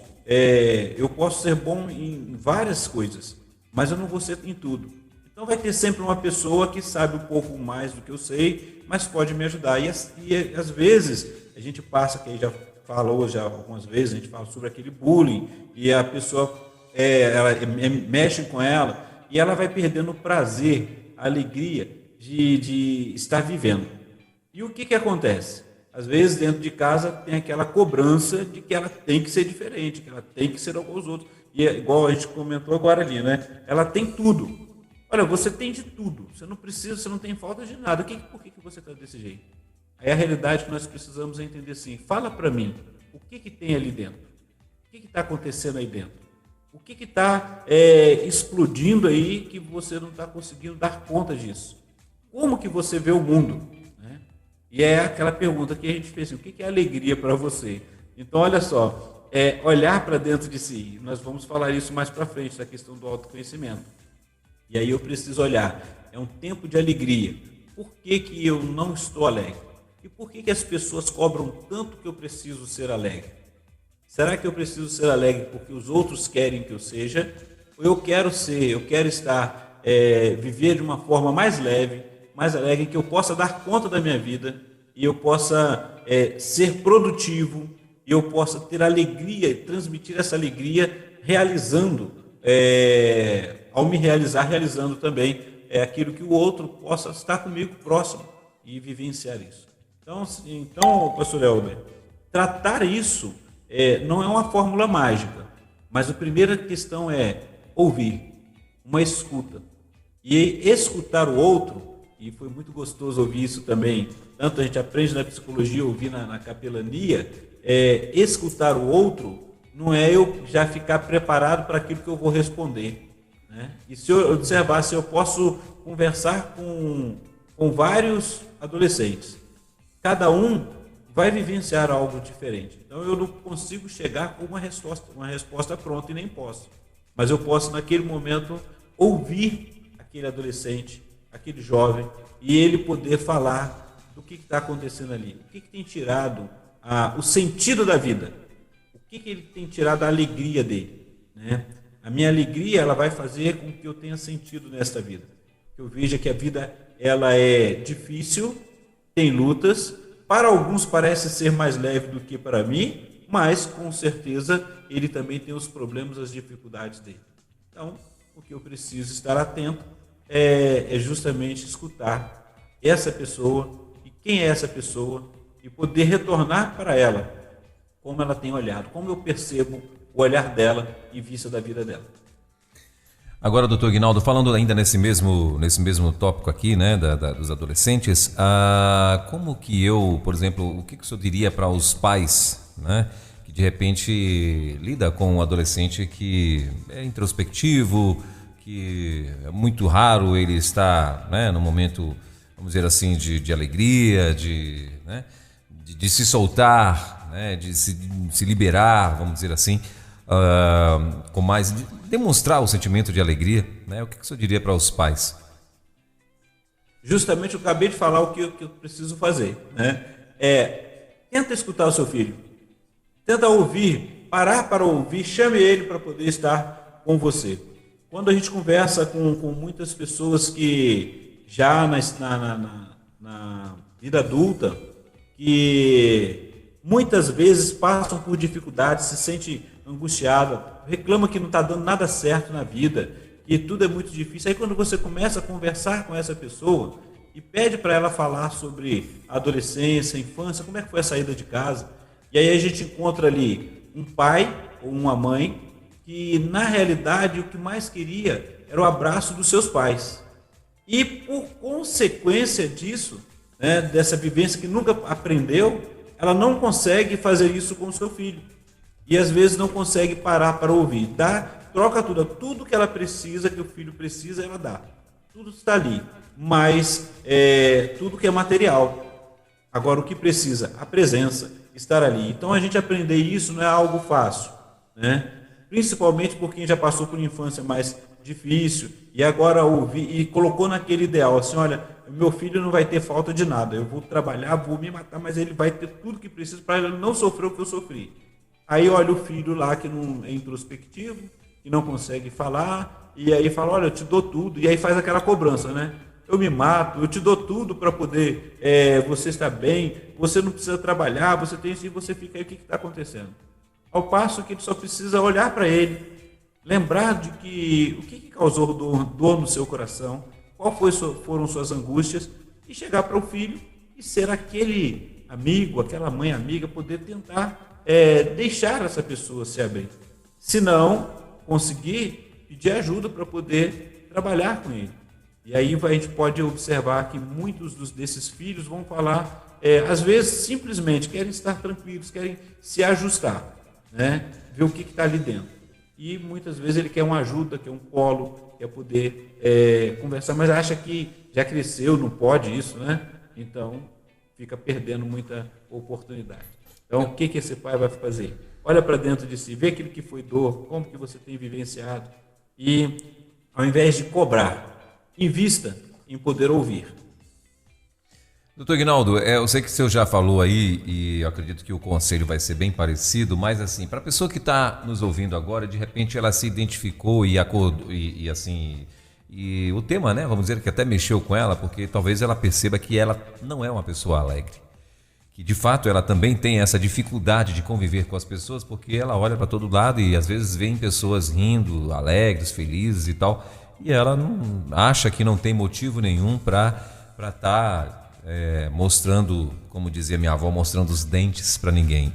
eu posso ser bom em várias coisas, mas eu não vou ser em tudo. Então vai ter sempre uma pessoa que sabe um pouco mais do que eu sei, mas pode me ajudar. E às vezes a gente passa, que aí já falou já algumas vezes, a gente fala sobre aquele bullying, e a pessoa ela mexe com ela, e ela vai perdendo o prazer, a alegria de estar vivendo. E o que acontece? Às vezes dentro de casa tem aquela cobrança de que ela tem que ser diferente, que ela tem que ser igual aos outros. E é igual a gente comentou agora ali, né? Ela tem tudo. Olha, você tem de tudo, você não precisa, você não tem falta de nada. Por que você está desse jeito? Aí a realidade que nós precisamos é entender assim, fala para mim, o que tem ali dentro? O que está acontecendo aí dentro? O que está explodindo aí que você não está conseguindo dar conta disso? Como que você vê o mundo? Né? E é aquela pergunta que a gente fez, assim, o que é alegria para você? Então, olha só, olhar para dentro de si, nós vamos falar isso mais para frente, da questão do autoconhecimento. E aí eu preciso olhar, é um tempo de alegria. Por que eu não estou alegre? E por que as pessoas cobram tanto que eu preciso ser alegre? Será que eu preciso ser alegre porque os outros querem que eu seja? Ou eu quero estar, viver de uma forma mais leve, mais alegre, que eu possa dar conta da minha vida e eu possa ser produtivo e eu possa ter alegria, transmitir essa alegria realizando, ao me realizando também aquilo que o outro possa estar comigo próximo e vivenciar isso. Então, pastor Elber, tratar isso não é uma fórmula mágica, mas a primeira questão é ouvir, uma escuta. E escutar o outro, e foi muito gostoso ouvir isso também, tanto a gente aprende na psicologia, ouvir na capelania, escutar o outro não é eu já ficar preparado para aquilo que eu vou responder. Né? E se eu observar, se eu posso conversar com vários adolescentes, cada um vai vivenciar algo diferente. Então eu não consigo chegar com uma resposta pronta e nem posso. Mas eu posso, naquele momento, ouvir aquele adolescente, aquele jovem, e ele poder falar do que está acontecendo ali. O que tem tirado o sentido da vida? O que ele tem tirado a alegria dele? Né? A minha alegria ela vai fazer com que eu tenha sentido nesta vida. Que eu veja que a vida ela é difícil, tem lutas. Para alguns parece ser mais leve do que para mim, mas com certeza ele também tem os problemas, as dificuldades dele. Então, o que eu preciso estar atento é justamente escutar essa pessoa e quem é essa pessoa e poder retornar para ela como ela tem olhado, como eu percebo o olhar dela e vista da vida dela. Agora, doutor Ignaldo, falando ainda nesse mesmo tópico aqui, né, dos adolescentes, como que por exemplo, o que o senhor diria para os pais, né, que de repente lida com um adolescente que é introspectivo, que é muito raro ele estar, né, no momento, vamos dizer assim, de alegria, né, de se soltar, né, de se liberar, vamos dizer assim, com mais, demonstrar o sentimento de alegria, né? O que o senhor diria para os pais? Justamente eu acabei de falar o que eu preciso fazer, né? Tenta escutar o seu filho, tenta ouvir, parar para ouvir, chame ele para poder estar com você. Quando a gente conversa com muitas pessoas que já na vida adulta, que muitas vezes passam por dificuldades, se sente angustiada, reclama que não está dando nada certo na vida, que tudo é muito difícil. Aí quando você começa a conversar com essa pessoa e pede para ela falar sobre a adolescência, a infância, como é que foi a saída de casa, e aí a gente encontra ali um pai ou uma mãe que na realidade o que mais queria era o abraço dos seus pais. E por consequência disso, né, dessa vivência que nunca aprendeu, ela não consegue fazer isso com o seu filho. E às vezes não consegue parar para ouvir. Troca tudo que ela precisa, que o filho precisa, ela dá. Tudo está ali, mas tudo que é material. Agora o que precisa? A presença, estar ali. Então a gente aprender isso não é algo fácil, né? Principalmente por quem já passou por uma infância mais difícil e agora ouvir e colocou naquele ideal assim, olha, meu filho não vai ter falta de nada, eu vou trabalhar, vou me matar, mas ele vai ter tudo que precisa para ele não sofrer o que eu sofri. Aí olha o filho lá que não é introspectivo, que não consegue falar, e aí fala, olha, eu te dou tudo, e aí faz aquela cobrança, né? Eu me mato, eu te dou tudo para poder você estar bem, você não precisa trabalhar, você tem isso, e você fica aí, o que está acontecendo? Ao passo que ele só precisa olhar para ele, lembrar de que o que causou dor no seu coração, foram suas angústias, e chegar para o filho e ser aquele amigo, aquela mãe amiga, poder tentar deixar essa pessoa se abrir. Se não conseguir, pedir ajuda para poder trabalhar com ele. E aí a gente pode observar que muitos desses filhos vão falar, às vezes simplesmente querem estar tranquilos, querem se ajustar, né? Ver o que está ali dentro. E muitas vezes ele quer uma ajuda, quer um colo, quer poder conversar, mas acha que já cresceu, não pode isso, né? Então fica perdendo muita oportunidade. Então, o que esse pai vai fazer? Olha para dentro de si, vê aquilo que foi dor, como que você tem vivenciado e, ao invés de cobrar, invista em poder ouvir. Doutor Ignaldo, eu sei que o senhor já falou aí e eu acredito que o conselho vai ser bem parecido, mas assim, para a pessoa que está nos ouvindo agora, de repente ela se identificou e o tema, né, vamos dizer que até mexeu com ela, porque talvez ela perceba que ela não é uma pessoa alegre. Que de fato ela também tem essa dificuldade de conviver com as pessoas, porque ela olha para todo lado e às vezes vê pessoas rindo, alegres, felizes e tal, e ela não acha que não tem motivo nenhum para estar mostrando, como dizia minha avó, mostrando os dentes para ninguém.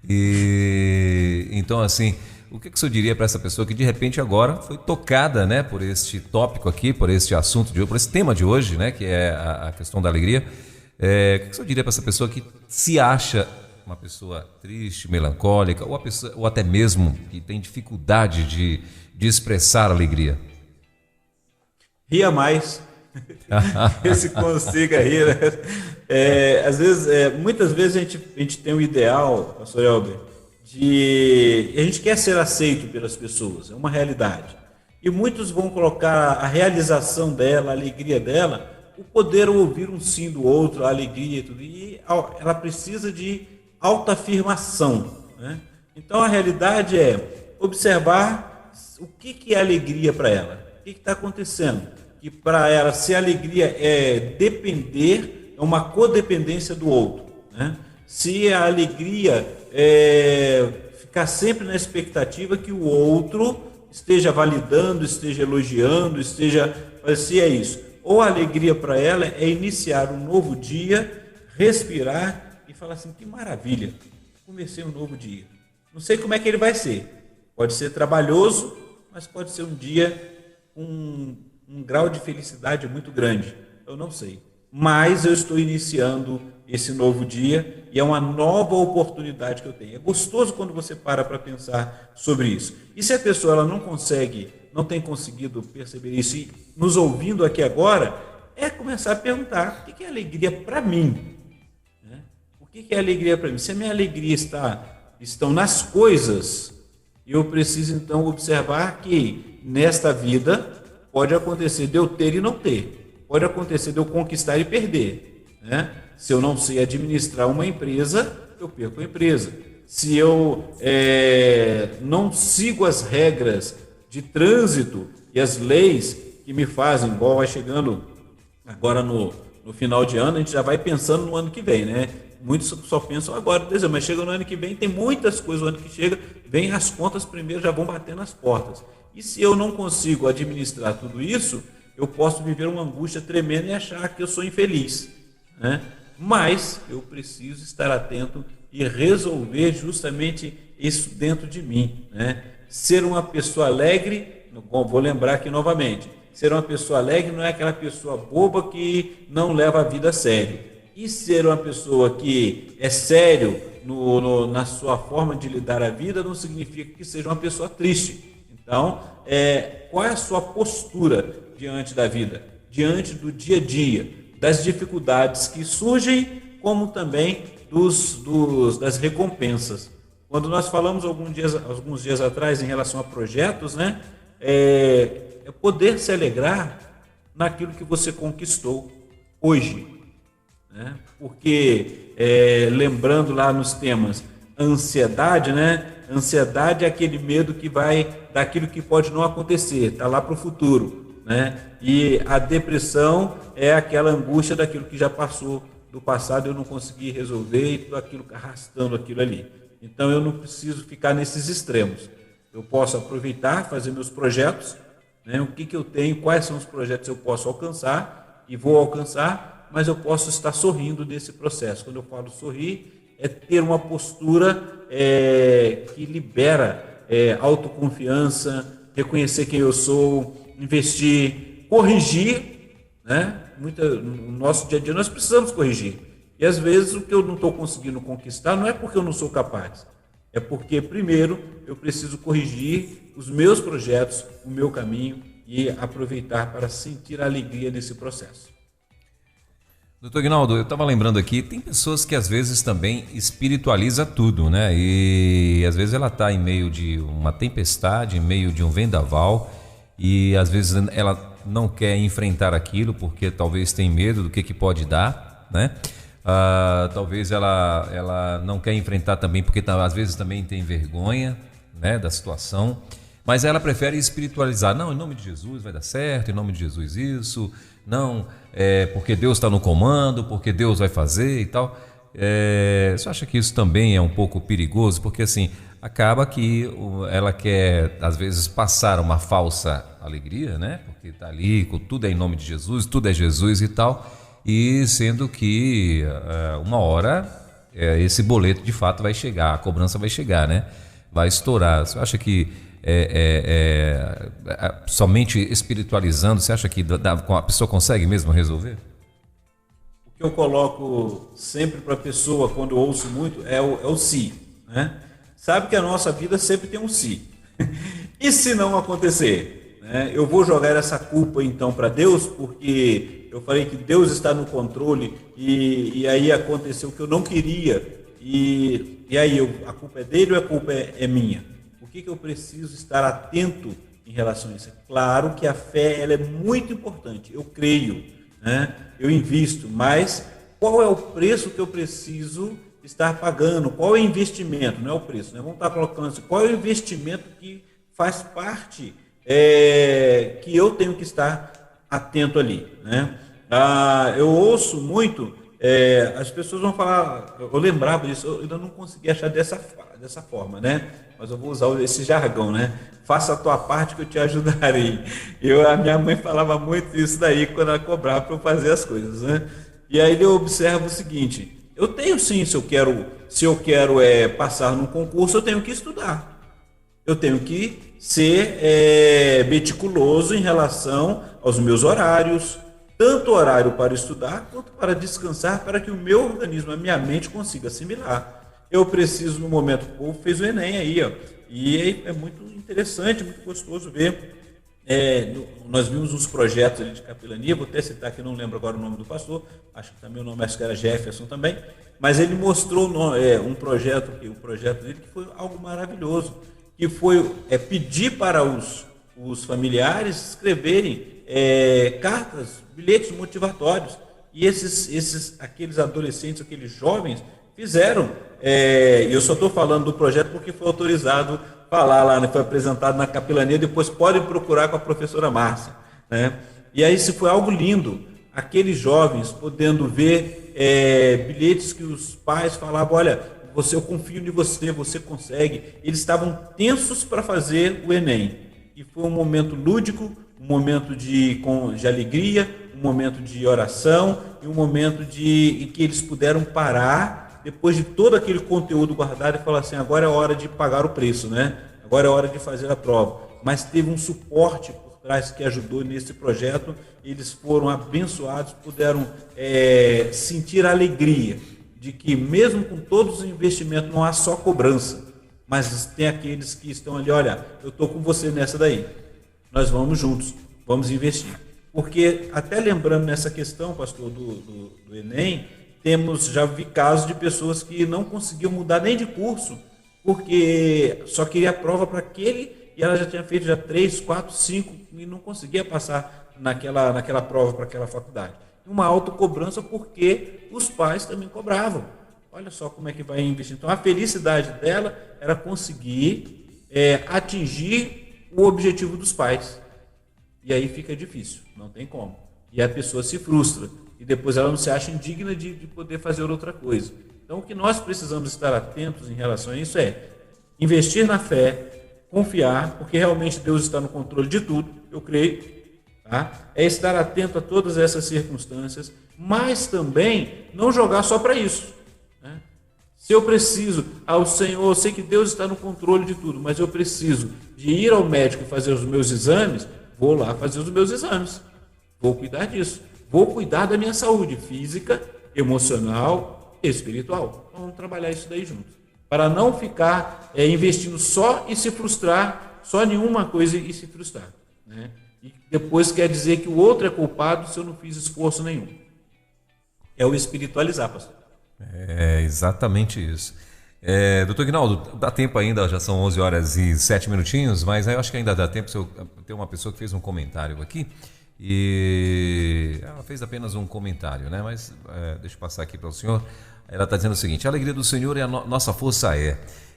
E então assim, o que o senhor diria para essa pessoa que de repente agora foi tocada, né, por este tópico aqui, por este assunto de hoje, por esse tema de hoje, né, que é a questão da alegria? O que o senhor diria para essa pessoa que se acha uma pessoa triste, melancólica, ou até mesmo que tem dificuldade de expressar alegria? Ria mais. Se consiga rir, né? Às vezes, muitas vezes a gente tem um ideal, pastor Elber, a gente quer ser aceito pelas pessoas, é uma realidade. E muitos vão colocar a realização dela, a alegria dela, o poder ouvir um sim do outro, a alegria e tudo. E ela precisa de autoafirmação, né? Então a realidade é observar o que é alegria para ela, o que está acontecendo. Que para ela, se a alegria é depender, é uma codependência do outro, né? Se a alegria ficar sempre na expectativa que o outro esteja validando, esteja elogiando, se é isso. Ou a alegria para ela é iniciar um novo dia, respirar e falar assim, que maravilha, comecei um novo dia. Não sei como é que ele vai ser. Pode ser trabalhoso, mas pode ser um dia com um grau de felicidade muito grande. Eu não sei. Mas eu estou iniciando esse novo dia e é uma nova oportunidade que eu tenho. É gostoso quando você para pensar sobre isso. E se a pessoa ela não tem conseguido perceber isso e nos ouvindo aqui agora, é começar a perguntar: o que é alegria para mim? O que é alegria para mim? Se a minha alegria estão nas coisas, eu preciso então observar que nesta vida pode acontecer de eu ter e não ter. Pode acontecer de eu conquistar e perder. Se eu não sei administrar uma empresa, eu perco a empresa. Se eu não sigo as regras de trânsito e as leis que me fazem, igual vai chegando agora no final de ano, a gente já vai pensando no ano que vem, né? Muitos só pensam agora, mas chega no ano que vem, tem muitas coisas no ano que chega, vem as contas primeiro, já vão bater nas portas. E se eu não consigo administrar tudo isso, eu posso viver uma angústia tremenda e achar que eu sou infeliz, Mas eu preciso estar atento e resolver justamente isso dentro de mim, Ser uma pessoa alegre, vou lembrar aqui novamente, ser uma pessoa alegre não é aquela pessoa boba que não leva a vida a sério. E ser uma pessoa que é sério na sua forma de lidar a vida não significa que seja uma pessoa triste. Então, qual é a sua postura diante da vida, diante do dia a dia, das dificuldades que surgem, como também das recompensas. Quando nós falamos alguns dias atrás em relação a projetos, é poder se alegrar naquilo que você conquistou hoje. Porque, lembrando lá nos temas, ansiedade, Ansiedade é aquele medo que vai daquilo que pode não acontecer, está lá para o futuro, E a depressão é aquela angústia daquilo que já passou do passado, eu não consegui resolver e tudo aquilo arrastando aquilo ali. Então eu não preciso ficar nesses extremos. Eu posso aproveitar, fazer meus projetos, o que eu tenho, quais são os projetos que eu posso alcançar e vou alcançar, mas eu posso estar sorrindo nesse processo. Quando eu falo sorrir, é ter uma postura que libera autoconfiança, reconhecer quem eu sou, investir, corrigir, no nosso dia a dia nós precisamos corrigir. E às vezes o que eu não estou conseguindo conquistar não é porque eu não sou capaz, é porque primeiro eu preciso corrigir os meus projetos, o meu caminho e aproveitar para sentir a alegria nesse processo. Doutor Aguinaldo, eu estava lembrando aqui, tem pessoas que às vezes também espiritualiza tudo, E às vezes ela está em meio de uma tempestade, em meio de um vendaval, e às vezes ela não quer enfrentar aquilo porque talvez tem medo do que pode dar, talvez ela não quer enfrentar também porque às vezes também tem vergonha, da situação, mas ela prefere espiritualizar. Não, em nome de Jesus vai dar certo, em nome de Jesus isso, não, porque Deus está no comando, porque Deus vai fazer e tal. Você acha que isso também é um pouco perigoso? Porque assim, acaba que ela quer, às vezes, passar uma falsa alegria, Porque está ali, tudo é em nome de Jesus, tudo é Jesus e tal, e sendo que uma hora esse boleto de fato vai chegar, a cobrança vai chegar, Vai estourar. Você acha que somente espiritualizando, você acha que a pessoa consegue mesmo resolver? O que eu coloco sempre para a pessoa, quando eu ouço muito, é o se, Sabe que a nossa vida sempre tem um se. E se não acontecer? Eu vou jogar essa culpa então para Deus, porque eu falei que Deus está no controle e aí aconteceu o que eu não queria. E aí a culpa é dele ou a culpa é minha? O que eu preciso estar atento em relação a isso? É claro que a fé ela é muito importante, eu creio, eu invisto, mas qual é o preço que eu preciso estar pagando? Qual é o investimento? Não é o preço, Vamos estar colocando assim, qual é o investimento que faz parte, que eu tenho que estar atento ali, eu ouço muito, as pessoas vão falar, eu lembrava disso, eu ainda não consegui achar dessa forma, Mas eu vou usar esse jargão, Faça a tua parte que eu te ajudarei. A minha mãe falava muito isso daí quando ela cobrava para eu fazer as coisas, E aí eu observo o seguinte: eu tenho sim, se eu quero passar num concurso, eu tenho que estudar. eu tenho que ser meticuloso em relação aos meus horários, tanto horário para estudar quanto para descansar, para que o meu organismo, a minha mente consiga assimilar. Eu preciso, no momento, o povo fez o Enem aí, ó, e é muito interessante, muito gostoso ver. Nós vimos uns projetos ali de capelania, vou até citar que não lembro agora o nome do pastor, acho que também o nome acho que era Jefferson também, mas ele mostrou um projeto, o projeto dele que foi algo maravilhoso, que foi pedir para os familiares escreverem cartas, bilhetes motivatórios, e aqueles adolescentes, aqueles jovens fizeram, eu só estou falando do projeto porque foi autorizado falar lá, né? Foi apresentado na capelania, depois podem procurar com a professora Márcia, né? E aí isso foi algo lindo, aqueles jovens podendo ver bilhetes que os pais falavam, olha, eu confio em você, você consegue. Eles estavam tensos para fazer o Enem, e foi um momento lúdico, um momento de alegria, um momento de oração, e um momento em que eles puderam parar depois de todo aquele conteúdo guardado e falar assim, agora é hora de pagar o preço, né? Agora é hora de fazer a prova. Mas teve um suporte por trás que ajudou nesse projeto, eles foram abençoados, puderam sentir a alegria de que mesmo com todos os investimentos não há só cobrança, mas tem aqueles que estão ali, olha, eu estou com você nessa daí, nós vamos juntos, vamos investir. Porque até lembrando nessa questão, pastor, do Enem, já vi casos de pessoas que não conseguiam mudar nem de curso, porque só queria a prova para aquele, e ela já tinha feito já 3, 4, 5, e não conseguia passar naquela prova para aquela faculdade. Uma autocobrança porque os pais também cobravam. Olha só como é que vai investir. Então a felicidade dela era conseguir atingir o objetivo dos pais. E aí fica difícil, não tem como. E a pessoa se frustra. E depois ela não se acha indigna de poder fazer outra coisa. Então o que nós precisamos estar atentos em relação a isso é investir na fé, confiar, porque realmente Deus está no controle de tudo, eu creio. Tá? É estar atento a todas essas circunstâncias, mas também não jogar só para isso. Né? Se eu preciso ao Senhor, eu sei que Deus está no controle de tudo, mas eu preciso de ir ao médico e fazer os meus exames, vou lá fazer os meus exames. Vou cuidar disso. Vou cuidar da minha saúde física, emocional e espiritual. Então, vamos trabalhar isso daí juntos. Para não ficar investindo só e se frustrar, só em uma coisa e se frustrar. Né? E depois quer dizer que o outro é culpado se eu não fiz esforço nenhum. É o espiritualizar, pastor. É exatamente isso. Doutor Guinaldo, dá tempo ainda, já são 11 horas e 7 minutinhos, mas eu acho que ainda dá tempo. Tem uma pessoa que fez um comentário aqui e ela fez apenas um comentário, né? Mas deixa eu passar aqui para o senhor. Ela está dizendo o seguinte: a alegria do Senhor é nossa força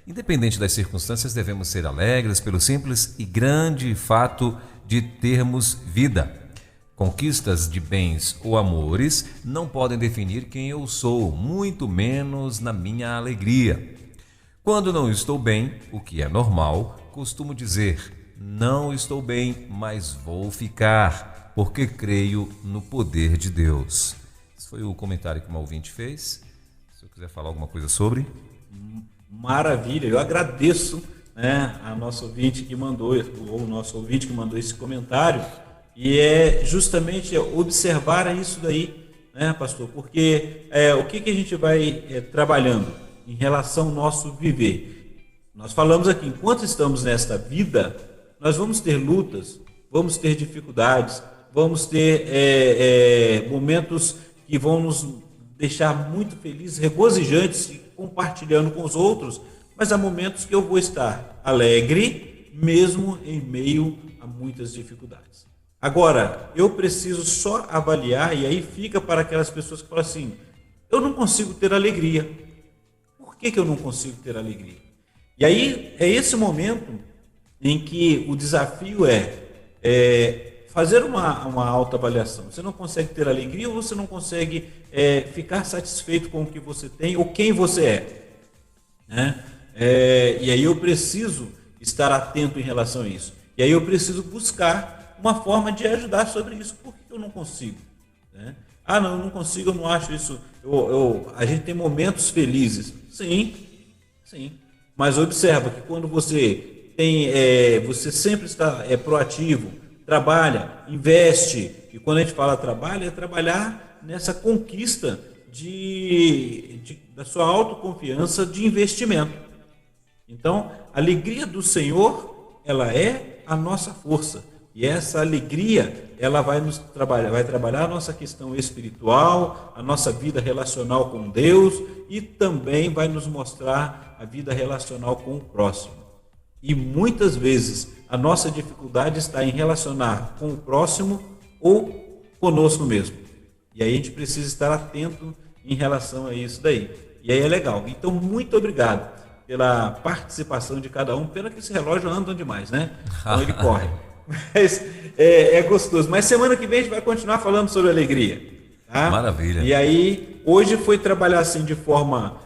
independente das circunstâncias, devemos ser alegres pelo simples e grande fato de termos vida. Conquistas de bens ou amores não podem definir quem eu sou, muito menos na minha alegria. Quando não estou bem, o que é normal, costumo dizer: não estou bem, mas vou ficar, porque creio no poder de Deus. Esse foi o comentário que uma ouvinte fez. Se eu quiser falar alguma coisa sobre... Maravilha, eu agradeço, né, a nossa ouvinte que mandou, ou o nosso ouvinte que mandou esse comentário, e é justamente observar isso daí, né, pastor, porque o que a gente vai trabalhando em relação ao nosso viver? Nós falamos aqui, enquanto estamos nesta vida, nós vamos ter lutas, vamos ter dificuldades, vamos ter momentos que vão nos deixar muito felizes, regozijantes, compartilhando com os outros, mas há momentos que eu vou estar alegre, mesmo em meio a muitas dificuldades. Agora, eu preciso só avaliar, e aí fica para aquelas pessoas que falam assim: eu não consigo ter alegria. Por que eu não consigo ter alegria? E aí é esse momento em que o desafio é fazer uma autoavaliação. Você não consegue ter alegria ou você não consegue ficar satisfeito com o que você tem ou quem você é. Né? E aí eu preciso estar atento em relação a isso. E aí eu preciso buscar uma forma de ajudar sobre isso. Por que eu não consigo? Né? Não, eu não consigo, eu não acho isso. A gente tem momentos felizes. Sim. Mas observa que quando você você sempre está proativo, trabalha, investe. E quando a gente fala trabalho, é trabalhar nessa conquista da sua autoconfiança de investimento. Então, a alegria do Senhor, ela é a nossa força. E essa alegria, ela vai trabalhar a nossa questão espiritual, a nossa vida relacional com Deus e também vai nos mostrar a vida relacional com o próximo. E muitas vezes a nossa dificuldade está em relacionar com o próximo ou conosco mesmo. E aí a gente precisa estar atento em relação a isso daí. E aí é legal. Então, muito obrigado pela participação de cada um. Pena que esse relógio anda demais, né? Então ele corre. Mas é gostoso. Mas semana que vem a gente vai continuar falando sobre alegria. Tá? Maravilha. E aí, hoje foi trabalhar assim de forma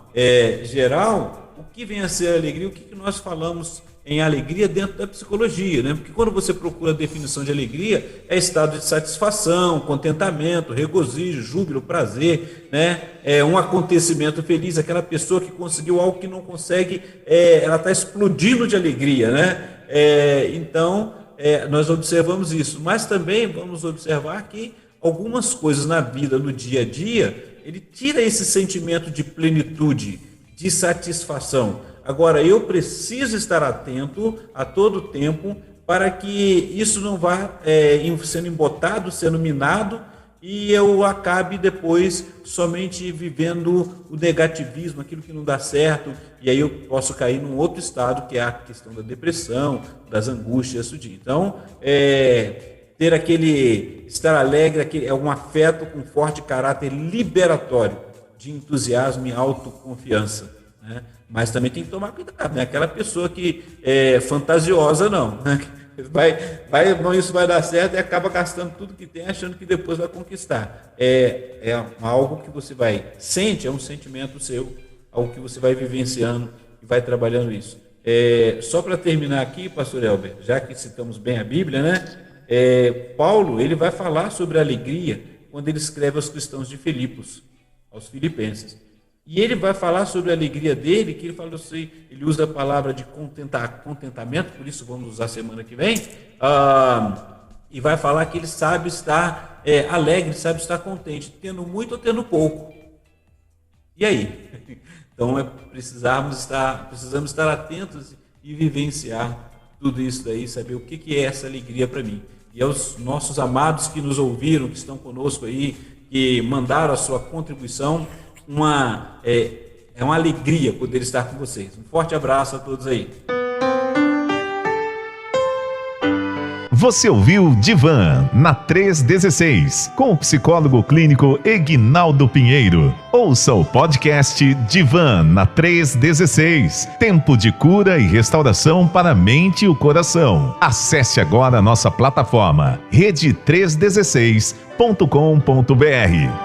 geral, o que vem a ser a alegria, o que nós falamos em alegria dentro da psicologia, né? Porque quando você procura a definição de alegria, é estado de satisfação, contentamento, regozijo, júbilo, prazer, né? É um acontecimento feliz, aquela pessoa que conseguiu algo que não consegue, ela está explodindo de alegria, né? Então, nós observamos isso, mas também vamos observar que algumas coisas na vida, no dia a dia, ele tira esse sentimento de plenitude, de satisfação. Agora, eu preciso estar atento a todo tempo para que isso não vá sendo embotado, sendo minado, e eu acabe depois somente vivendo o negativismo, aquilo que não dá certo, e aí eu posso cair num outro estado, que é a questão da depressão, das angústias, isso dia. Então, ter estar alegre, é um afeto com forte caráter liberatório, de entusiasmo e autoconfiança, né? Mas também tem que tomar cuidado, né? Aquela pessoa que é fantasiosa, não, né? Isso vai dar certo e acaba gastando tudo que tem, achando que depois vai conquistar. É algo que você sente, é um sentimento seu, algo que você vai vivenciando e vai trabalhando isso. Só para terminar aqui, pastor Elber, já que citamos bem a Bíblia, né? Paulo, ele vai falar sobre a alegria quando ele escreve aos cristãos de Filipos, aos filipenses. E ele vai falar sobre a alegria dele, que ele fala assim, ele usa a palavra de contentamento, por isso vamos usar semana que vem, e vai falar que ele sabe estar alegre, sabe estar contente, tendo muito ou tendo pouco. E aí? Então precisamos estar atentos e vivenciar tudo isso daí, saber o que é essa alegria para mim. E aos nossos amados que nos ouviram, que estão conosco aí, que mandaram a sua contribuição, é uma alegria poder estar com vocês. Um forte abraço a todos aí. Você ouviu Divan na 316, com o psicólogo clínico Eginaldo Pinheiro. Ouça o podcast Divan na 316, tempo de cura e restauração para a mente e o coração. Acesse agora a nossa plataforma rede316.com.br.